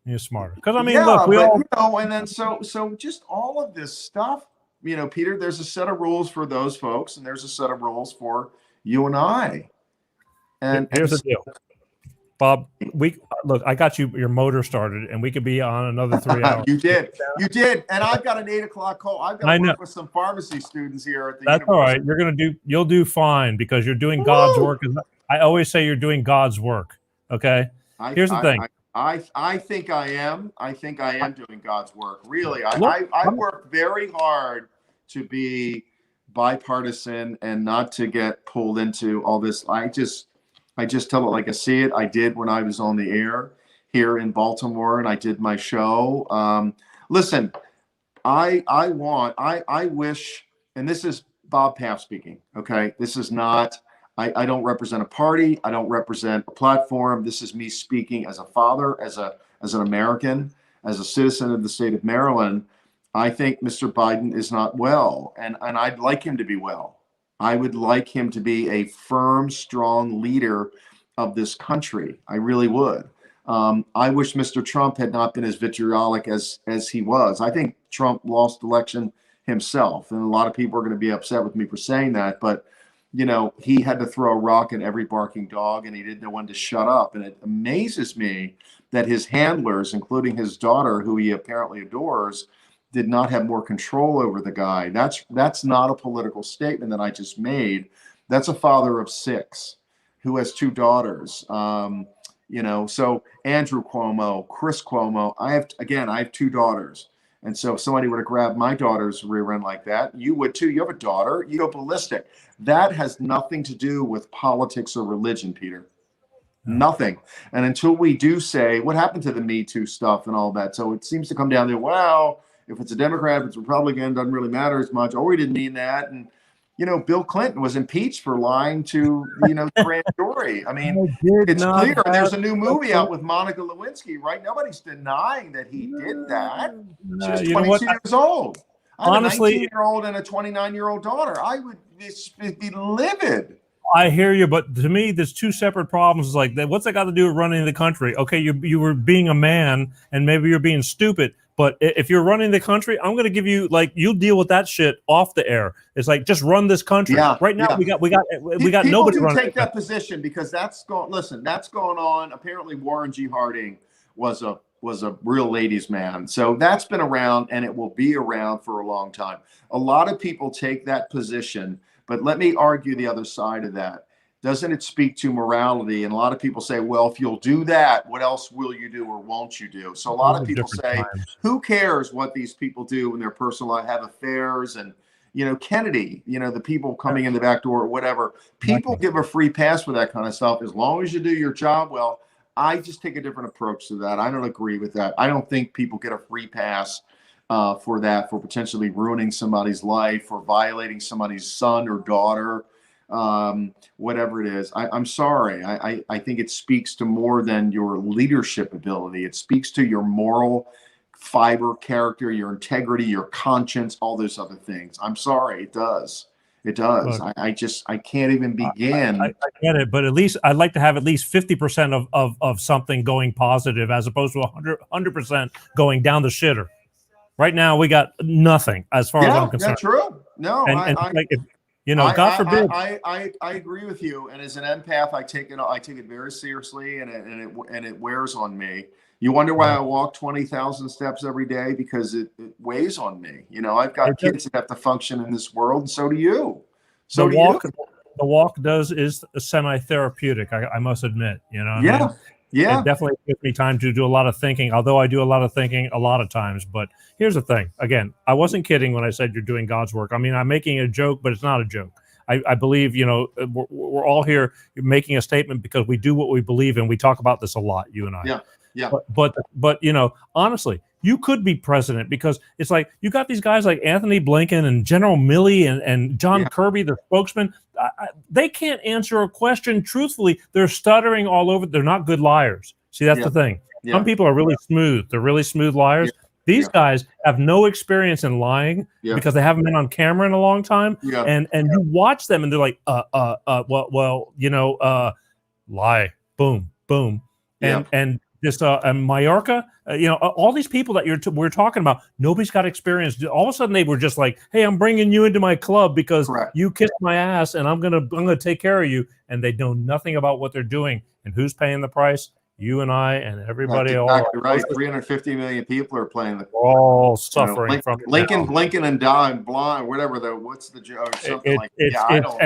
Because I mean, look, we all and then so just all of this stuff, Peter. There's a set of rules for those folks, and there's a set of rules for you and I. And here's the deal, Bob. I got your motor started, and we could be on another 3 hours. You did, and I've got an 8 o'clock call. I've got to work with some pharmacy students here at the That's university. All right. You'll do fine because you're doing God's work. I always say you're doing God's work. Okay. Here's the thing. I think I am. I think I am doing God's work. Really, I work very hard to be bipartisan and not to get pulled into all this. I just tell it like I see it. I did when I was on the air here in Baltimore, and I did my show. Listen, I wish, and this is Bob Paff speaking. Okay, this is not. I don't represent a party. I don't represent a platform. This is me speaking as a father, as an American, as a citizen of the state of Maryland. I think Mr. Biden is not well, and I'd like him to be well. I would like him to be a firm, strong leader of this country. I really would. I wish Mr. Trump had not been as vitriolic as he was. I think Trump lost the election himself, and a lot of people are going to be upset with me for saying that, but he had to throw a rock at every barking dog, and he didn't know when to shut up. And it amazes me that his handlers, including his daughter, who he apparently adores, did not have more control over the guy. That's not a political statement that I just made. That's a father of 6 who has 2 daughters. So Andrew Cuomo, Chris Cuomo, I have 2 daughters. And so if somebody were to grab my daughter's rear end like that, you would too. You have a daughter, you go ballistic. That has nothing to do with politics or religion, Peter. Nothing. And until we do say, what happened to the Me Too stuff and all that? So it seems to come down to, well, if it's a Democrat, if it's a Republican, doesn't really matter as much. Oh, we didn't mean that. And, Bill Clinton was impeached for lying to, the grand jury. I mean, it's clear. There's a new movie out with Monica Lewinsky, right? Nobody's denying that he did that. She was 22 years old. Honestly, I have a 19-year-old and a 29-year-old daughter. I would be livid. I hear you, but to me, there's 2 separate problems. Like, what's that got to do with running the country? Okay, you were being a man, and maybe you're being stupid. But if you're running the country, I'm going to give you, you'll deal with that shit off the air. It's like, just run this country. Yeah, right now, we got people nobody do running. Take that position because that's going on. Apparently, Warren G. Harding was a real ladies' man. So that's been around, and it will be around for a long time. A lot of people take that position, but let me argue the other side of that. Doesn't it speak to morality? And a lot of people say, well, if you'll do that, what else will you do or won't you do? So a lot of people say, who cares what these people do in their personal life, have affairs, and, Kennedy, the people coming in the back door or whatever. People give a free pass for that kind of stuff as long as you do your job well. I just take a different approach to that. I don't agree with that. I don't think people get a free pass for that, for potentially ruining somebody's life or violating somebody's son or daughter. Whatever it is. I'm sorry. I think it speaks to more than your leadership ability. It speaks to your moral fiber, character, your integrity, your conscience, all those other things. I'm sorry. It does. It does. Look, I can't even begin. I get it, but at least I'd like to have at least 50% of something going positive as opposed to 100% going down the shitter. Right now, we got nothing as far as I'm concerned. Yeah, true. No, God forbid. I agree with you. And as an empath, I take it very seriously, and it wears on me. You wonder why I walk 20,000 steps every day, because it weighs on me. I've got kids that have to function in this world, and so do you. So the walk is semi-therapeutic. I must admit. Yeah. It definitely gives me time to do a lot of thinking, although I do a lot of thinking a lot of times. But here's the thing. Again, I wasn't kidding when I said you're doing God's work. I mean, I'm making a joke, but it's not a joke. I believe, we're all here making a statement because we do what we believe in. We talk about this a lot, you and I. Yeah. But honestly, you could be president, because it's like you got these guys like Anthony Blinken and General Milley and John Kirby, the spokesman. They can't answer a question truthfully. They're stuttering all over. They're not good liars. See, that's the thing. Some people are really smooth. They're really smooth liars. These guys have no experience in lying because they haven't been on camera in a long time. And you watch them and they're like, lie, boom, boom. And just Mallorca, all these people that we're talking about, nobody's got experience. All of a sudden, they were just like, "Hey, I'm bringing you into my club because you kissed my ass, and I'm gonna take care of you." And they know nothing about what they're doing. And who's paying the price? You and I and everybody. That's exactly right. 350 million people are playing the. All suffering from Lincoln, blinking and dying blind, whatever. What's the joke? Something like that. I don't.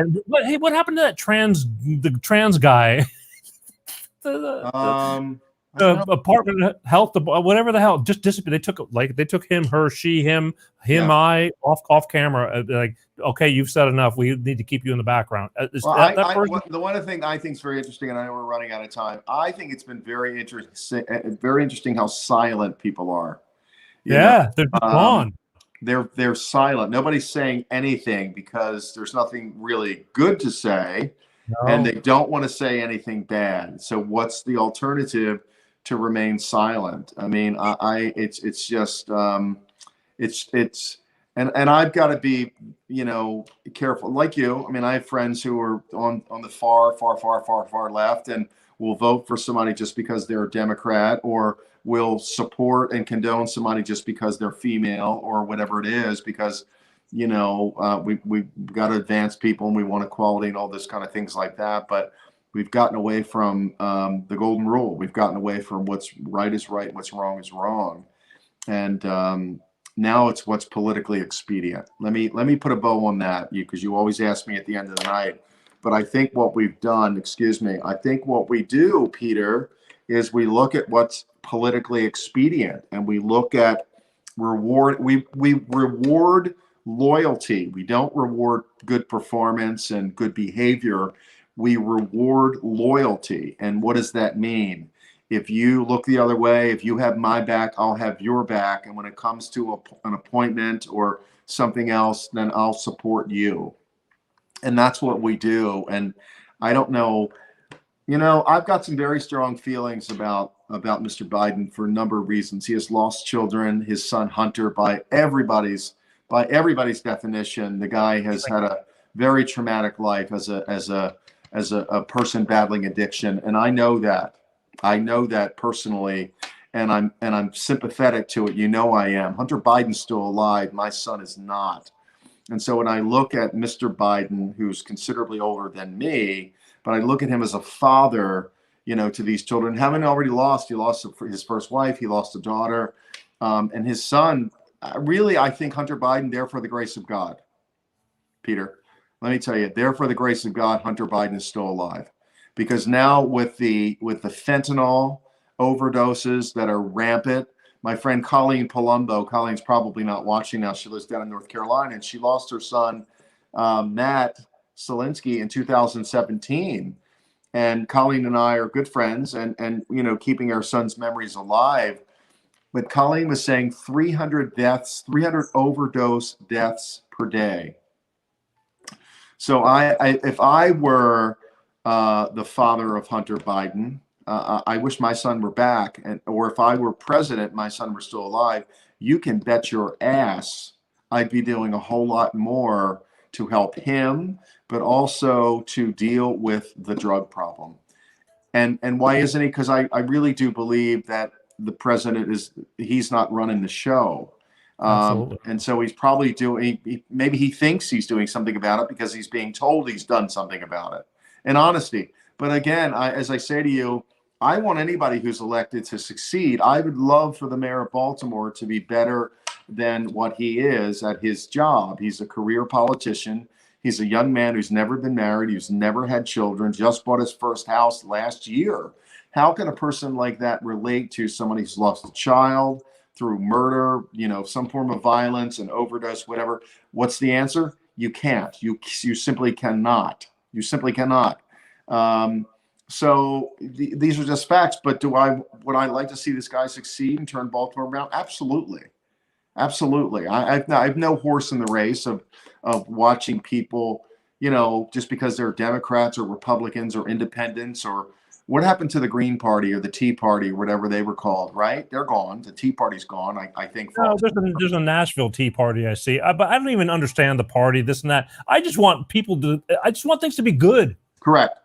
Hey, what happened to that the trans guy? The apartment health, whatever the hell, just disappeared. They took him, her, she, him, I off camera. Like, okay, you've said enough. We need to keep you in the background. The one thing I think is very interesting, and I know we're running out of time. I think it's been very interesting how silent people are. They're gone. They're silent. Nobody's saying anything because there's nothing really good to say, and they don't want to say anything bad. So what's the alternative? To remain silent. I mean, it's just and I've got to be, careful. Like you, I mean, I have friends who are on the far left and will vote for somebody just because they're a Democrat, or will support and condone somebody just because they're female or whatever it is, because we've got to advance people and we want equality and all this kind of things like that. But we've gotten away from the golden rule. We've gotten away from what's right is right and what's wrong is wrong. And now it's what's politically expedient. Let me put a bow on that, because you always ask me at the end of the night. But I think what we've done, I think what we do, Peter, is we look at what's politically expedient, and we look at reward. We reward loyalty. We don't reward good performance and good behavior. We reward loyalty. And what does that mean? If you look the other way, if you have my back, I'll have your back. And when it comes to an appointment or something else, then I'll support you. And that's what we do. And I don't know, I've got some very strong feelings about Mr. Biden for a number of reasons. He has lost children. His son Hunter, by everybody's definition, the guy has had a very traumatic life as a person battling addiction. And I know that personally, and I'm sympathetic to it. I am. Hunter Biden's still alive. My son is not. And so when I look at Mr. Biden, who's considerably older than me, but I look at him as a father, to these children, having already lost, he lost his first wife, he lost a daughter, and his son. Really, I think Hunter Biden, there for the grace of God. Peter, let me tell you, there for the grace of God, Hunter Biden is still alive. Because now with the fentanyl overdoses that are rampant, my friend Colleen Palumbo, Colleen's probably not watching now. She lives down in North Carolina, and she lost her son, Matt Selinsky, in 2017. And Colleen and I are good friends, and keeping our son's memories alive. But Colleen was saying 300 overdose deaths per day. So if I were the father of Hunter Biden, I wish my son were back, or if I were president, my son were still alive. You can bet your ass I'd be doing a whole lot more to help him, but also to deal with the drug problem. And why isn't he? Because I really do believe that the president he's not running the show. And so he's probably maybe he thinks he's doing something about it because he's being told he's done something about it. In honesty. But again, as I say to you, I want anybody who's elected to succeed. I would love for the mayor of Baltimore to be better than what he is at his job. He's a career politician. He's a young man who's never been married, who's never had children, just bought his first house last year. How can a person like that relate to somebody who's lost a child through murder, some form of violence, an overdose, whatever? What's the answer? You can't. You simply cannot. You simply cannot. So these are just facts. But would I like to see this guy succeed and turn Baltimore around? Absolutely. Absolutely. I've no horse in the race of watching people, just because they're Democrats or Republicans or independents, or what happened to the Green Party or the Tea Party or whatever they were called, right? They're gone. The Tea Party's gone, I think. No, there's a Nashville Tea Party I see. But I don't even understand the party, this and that. I just want things to be good. Correct.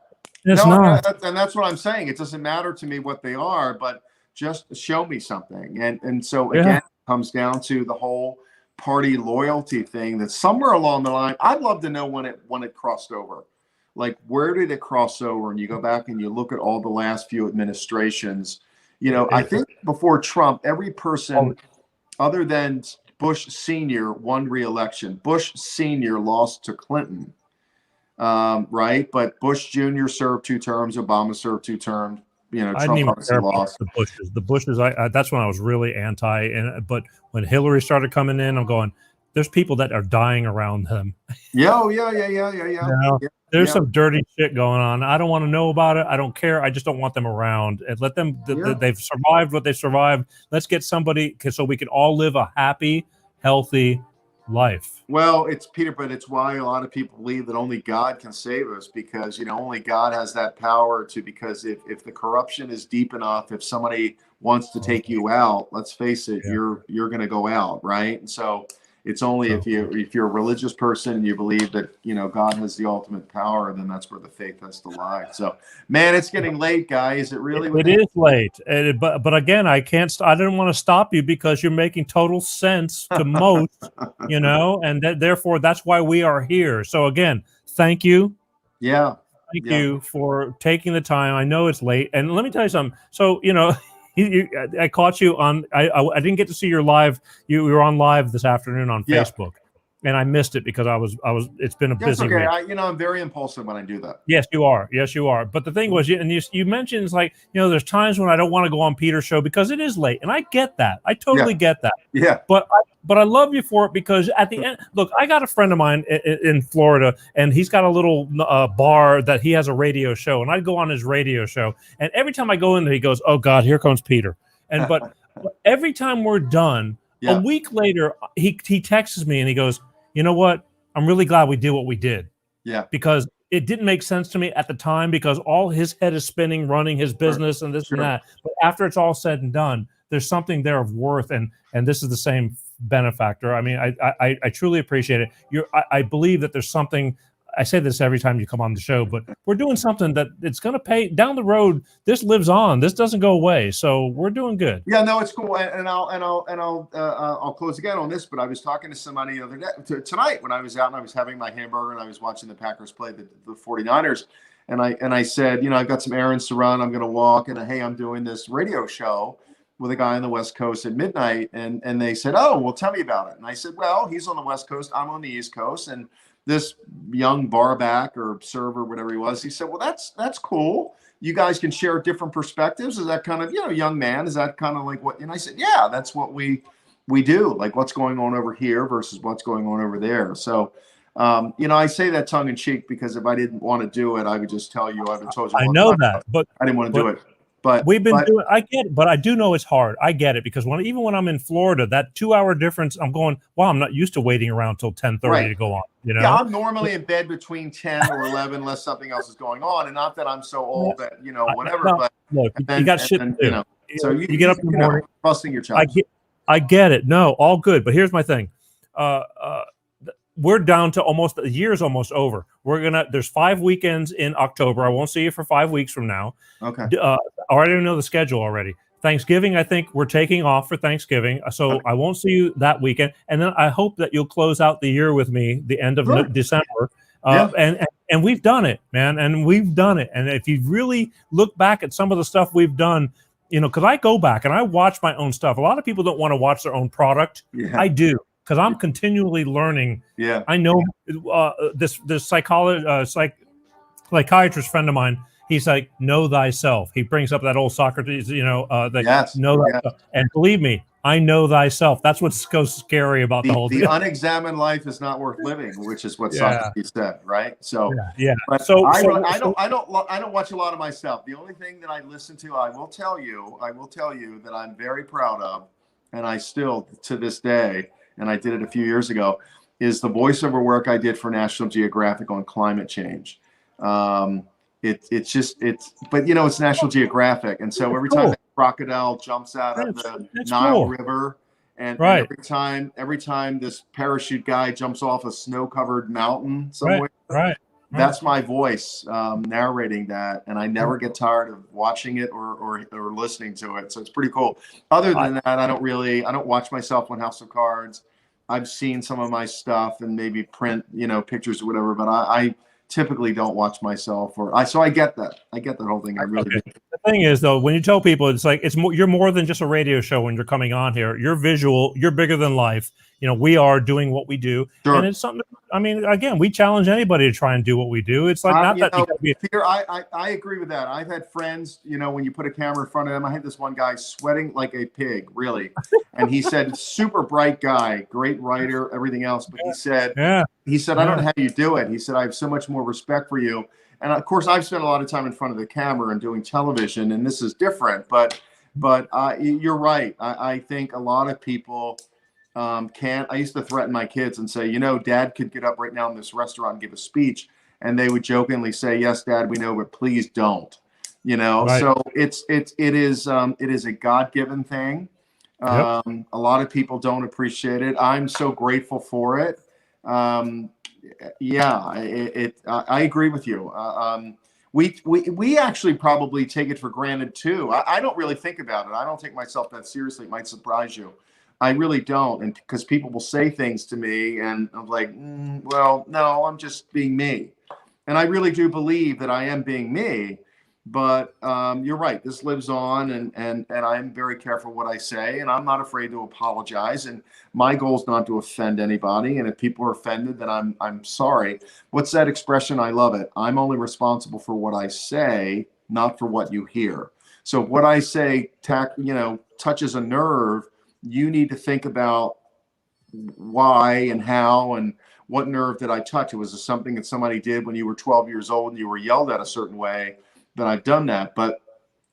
It's not. And that's what I'm saying. It doesn't matter to me what they are, but just show me something. And so again, it comes down to the whole party loyalty thing that somewhere along the line, I'd love to know when it crossed over. Like, where did it cross over? And you go back and you look at all the last few administrations. I think before Trump, every person other than Bush Sr. won re-election. Bush Sr. lost to Clinton. Right, but Bush Jr. served 2 terms, Obama served 2 terms. I didn't even care about the Bushes. The Bushes, that's when I was really anti. But when Hillary started coming in, I'm going, there's people that are dying around them. Yeah. There's some dirty shit going on. I don't want to know about it. I don't care. I just don't want them around. And let them. They've survived what they've survived. Let's get somebody so we can all live a happy, healthy life. Well, it's Peter, but it's why a lot of people believe that only God can save us, because only God has that power to. Because if the corruption is deep enough, if somebody wants to take you out, let's face it, you're going to go out, right? And so It's only if you're a religious person and you believe that, you know, God has the ultimate power, then that's where the faith has to lie. So, man, it's getting late, guy. Is it really? It is late, but again, I can't. I didn't want to stop you because you're making total sense to most, you know, and therefore that's why we are here. So again, thank you. Yeah. Thank you for taking the time. I know it's late, and let me tell you something. So, you know, I caught you on. I didn't get to see your live. You were on live this afternoon on Facebook, and I missed it because I was. It's been a busy week. I'm very impulsive when I do that. Yes, you are. Yes, you are. But the thing was, you mentioned, it's like, you know, there's times when I don't want to go on Peter's show because it is late, and I get that. I totally get that. Yeah. But I love you for it because at the end, look, I got a friend of mine in Florida, and he's got a little bar that he has a radio show, and I go on his radio show, and every time I go in there, he goes, "Oh God, here comes Peter." And but every time we're done, a week later, he texts me and he goes, "You know what? I'm really glad we did what we did." Yeah. Because it didn't make sense to me at the time because all his head is spinning, running his business and this and that. But after it's all said and done, there's something there of worth, and this is the same benefactor. I mean, I truly appreciate it. I believe that there's something. I say this every time you come on the show, but we're doing something that it's going to pay down the road. This lives on. This doesn't go away. So we're doing good. Yeah, no, it's cool. And I'll close again on this. But I was talking to somebody the other day, tonight, when I was out and I was having my hamburger and I was watching the Packers play the 49ers. And I said, you know, I've got some errands to run. I'm going to walk. And hey, I'm doing this radio show with a guy on the West Coast at midnight. And they said, oh, well, tell me about it. And I said, well, he's on the West Coast. I'm on the East Coast. And this young barback or server, whatever he was, he said, well, that's cool. You guys can share different perspectives. Is that kind of, you know, young man, is that kind of like what? And I said, yeah, that's what we do. Like what's going on over here versus what's going on over there. So, you know, I say that tongue in cheek because if I didn't want to do it, I would just tell you, I would have told you. I know that, but I didn't want to do it. But we've been doing. I get it, but I do know it's hard. I get it because even when I'm in Florida, that 2-hour difference, I'm going, wow, I'm not used to waiting around till 10:30 to go on. You know, yeah, I'm normally in bed between 10 or 11 unless something else is going on, and not that I'm so old that, you know, whatever. No, but look, you got shit to do. You know, so you get up in the morning, busting your chops. I get it. No, all good. But here's my thing. We're down to almost a year's almost over. There's 5 weekends in October. I won't see you for 5 weeks from now. Okay. I already know the schedule already. Thanksgiving, I think we're taking off for Thanksgiving. So I won't see you that weekend. And then I hope that you'll close out the year with me the end of December. And we've done it, man. And we've done it. And if you really look back at some of the stuff we've done, you know, because I go back and I watch my own stuff. A lot of people don't want to watch their own product. Yeah. I do. Because I'm continually learning. Yeah, I know this psychiatrist friend of mine. He's like, know thyself. He brings up that old Socrates, you know, know thyself. And believe me, I know thyself. That's what's so scary about the whole thing. The unexamined life is not worth living, which is what Socrates said, right? So But so I don't watch a lot of my stuff. The only thing that I listen to, I will tell you that I'm very proud of, and I still to this day. And I did it a few years ago, is the voiceover work I did for National Geographic on climate change. But you know, it's National Geographic. And so every time the crocodile jumps out of the Nile River and every time this parachute guy jumps off a snow-covered mountain somewhere, that's my voice narrating that. And I never get tired of watching it or listening to it. So it's pretty cool. Other than that, I don't watch myself on House of Cards. I've seen some of my stuff and maybe print, you know, pictures or whatever, but I typically don't watch myself so I get that. I get that whole thing. I really do. The thing is, though, when you tell people, it's like you're more than just a radio show when you're coming on here. You're visual. You're bigger than life. You know, we are doing what we do, and it's something. I mean, again, we challenge anybody to try and do what we do. It's like Peter, I agree with that. I've had friends, you know, when you put a camera in front of them. I had this one guy sweating like a pig, really, and he said, super bright guy, great writer, everything else, but he said, I don't know how you do it. He said, I have so much more respect for you. And of course, I've spent a lot of time in front of the camera and doing television, and this is different. But you're right. I think a lot of people can't. I used to threaten my kids and say, you know, Dad could get up right now in this restaurant and give a speech, and they would jokingly say, "Yes, Dad, we know, but please don't." You know, so it is a God-given thing. Yep. A lot of people don't appreciate it. I'm so grateful for it. Um, yeah, I agree with you. We actually probably take it for granted too. I don't really think about it. I don't take myself that seriously. It might surprise you. I really don't, and because people will say things to me, and I'm like, well, no, I'm just being me, and I really do believe that I am being me. But you're right. This lives on, and I'm very careful what I say, and I'm not afraid to apologize. And my goal is not to offend anybody. And if people are offended, then I'm sorry. What's that expression? I love it. I'm only responsible for what I say, not for what you hear. So if what I say, touches a nerve, you need to think about why and how and what nerve did I touch. It was something that somebody did when you were 12 years old and you were yelled at a certain way. That I've done that, but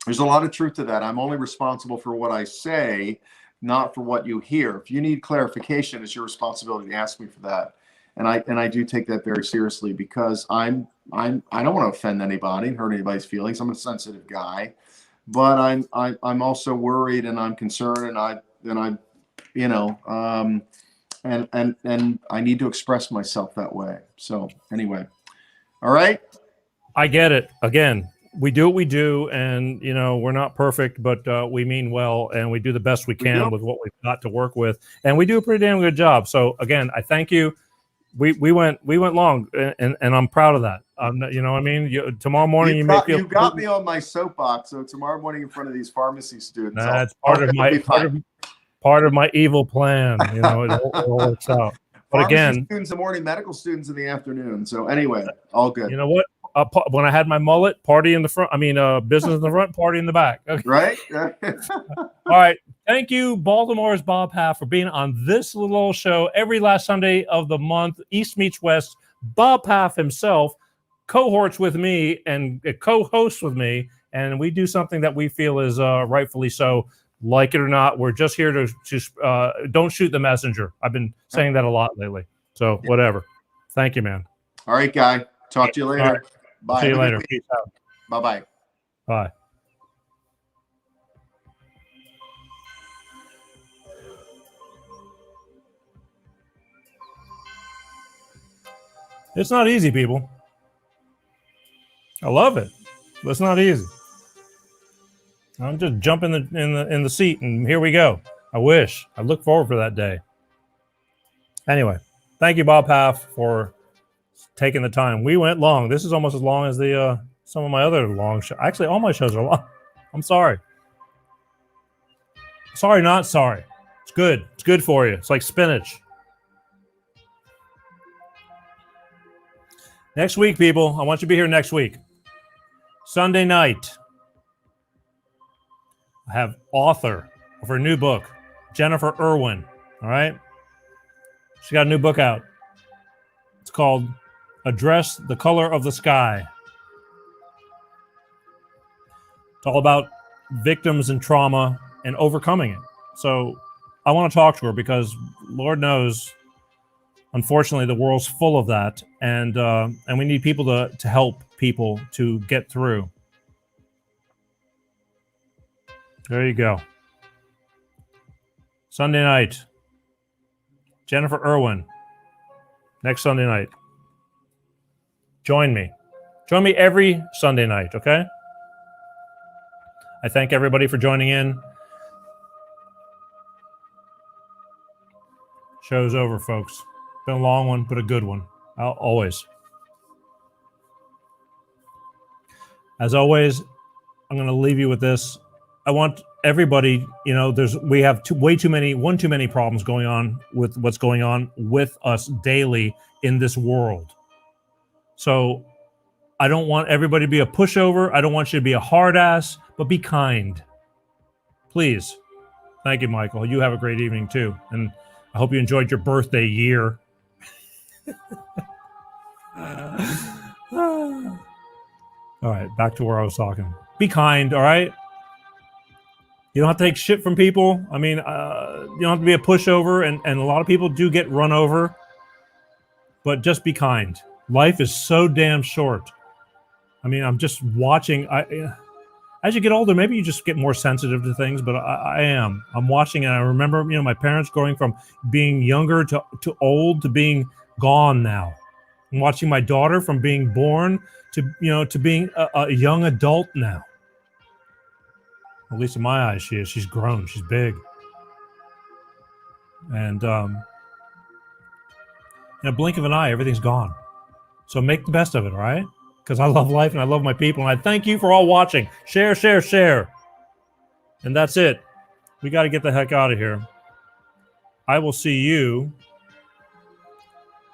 there's a lot of truth to that. I'm only responsible for what I say, not for what you hear. If you need clarification, it's your responsibility to ask me for that. And I do take that very seriously, because I don't want to offend anybody and hurt anybody's feelings. I'm a sensitive guy, but I'm also worried, and I'm concerned, and I need to express myself that way. So anyway, all right. I get it. Again, we do what we do, and we're not perfect, but we mean well, and we do the best we can with what we've got to work with, and we do a pretty damn good job. So again, I thank you. We went long, and I'm proud of that. You know what I mean? Tomorrow morning you got me on my soapbox. So tomorrow morning in front of these pharmacy students, that's part of my evil plan. It all works out. But again, students in the morning, medical students in the afternoon. So anyway, all good. You know what? When I had my mullet, party in the front. Business in the front, party in the back. Okay. Right? All right. Thank you, Baltimore's Bob Paff, for being on this little old show every last Sunday of the month. East meets West. Bob Paff himself cohorts with me and co-hosts with me, and we do something that we feel is rightfully so. Like it or not, we're just here to don't shoot the messenger. I've been saying that a lot lately. So whatever. Thank you, man. All right, guy. Talk to you later. Right. Bye. See you later. Peace out. Bye-bye. Bye. It's not easy, people. I love it, but it's not easy. I'm just jumping in the seat, and here we go. I look forward for that day. Anyway, thank you, Bob Paff, for taking the time. We went long. This is almost as long as the some of my other long shows. Actually, all my shows are long. I'm sorry. Sorry, not sorry. It's good. It's good for you. It's like spinach. Next week, people. I want you to be here next week. Sunday night. I have author of her new book, Jennifer Irwin. All right. She got a new book out. It's called Address the Color of the Sky. It's all about victims and trauma and overcoming it. So I want to talk to her because Lord knows, unfortunately, the world's full of that. And we need people to help people to get through. There you go. Sunday night. Jennifer Irwin. Next Sunday night. Join me. Join me every Sunday night, okay? I thank everybody for joining in. Show's over, folks. Been a long one, but a good one. Always. As always, I'm going to leave you with this. I want everybody, we have one too many problems going on with what's going on with us daily in this world. So I don't want everybody to be a pushover. I don't want you to be a hard ass, but be kind. Please. Thank you, Michael. You have a great evening too. And I hope you enjoyed your birthday year. All right, back to where I was talking. Be kind, all right? You don't have to take shit from people. I mean, you don't have to be a pushover, and a lot of people do get run over. But just be kind. Life is so damn short. I mean, I'm just watching. as you get older, maybe you just get more sensitive to things, but I am. I'm watching, and I remember, my parents growing from being younger to old to being gone now. I'm watching my daughter from being born to, to being a young adult now. At least in my eyes, she is. She's grown. She's big. And, in a blink of an eye, everything's gone. So make the best of it, all right? Because I love life and I love my people. And I thank you for all watching. Share, share, share. And that's it. We got to get the heck out of here. I will see you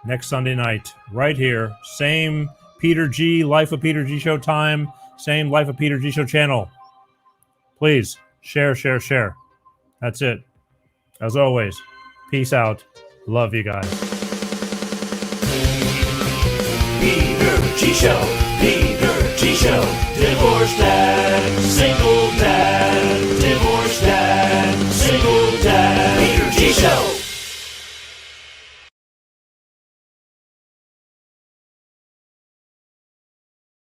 next Sunday night, right here. Same Peter G, Life of Peter G Show time. Same Life of Peter G Show channel. Please, share, share, share. That's it. As always, peace out. Love you guys. Peter G Show, Peter G Show, Divorce Dad.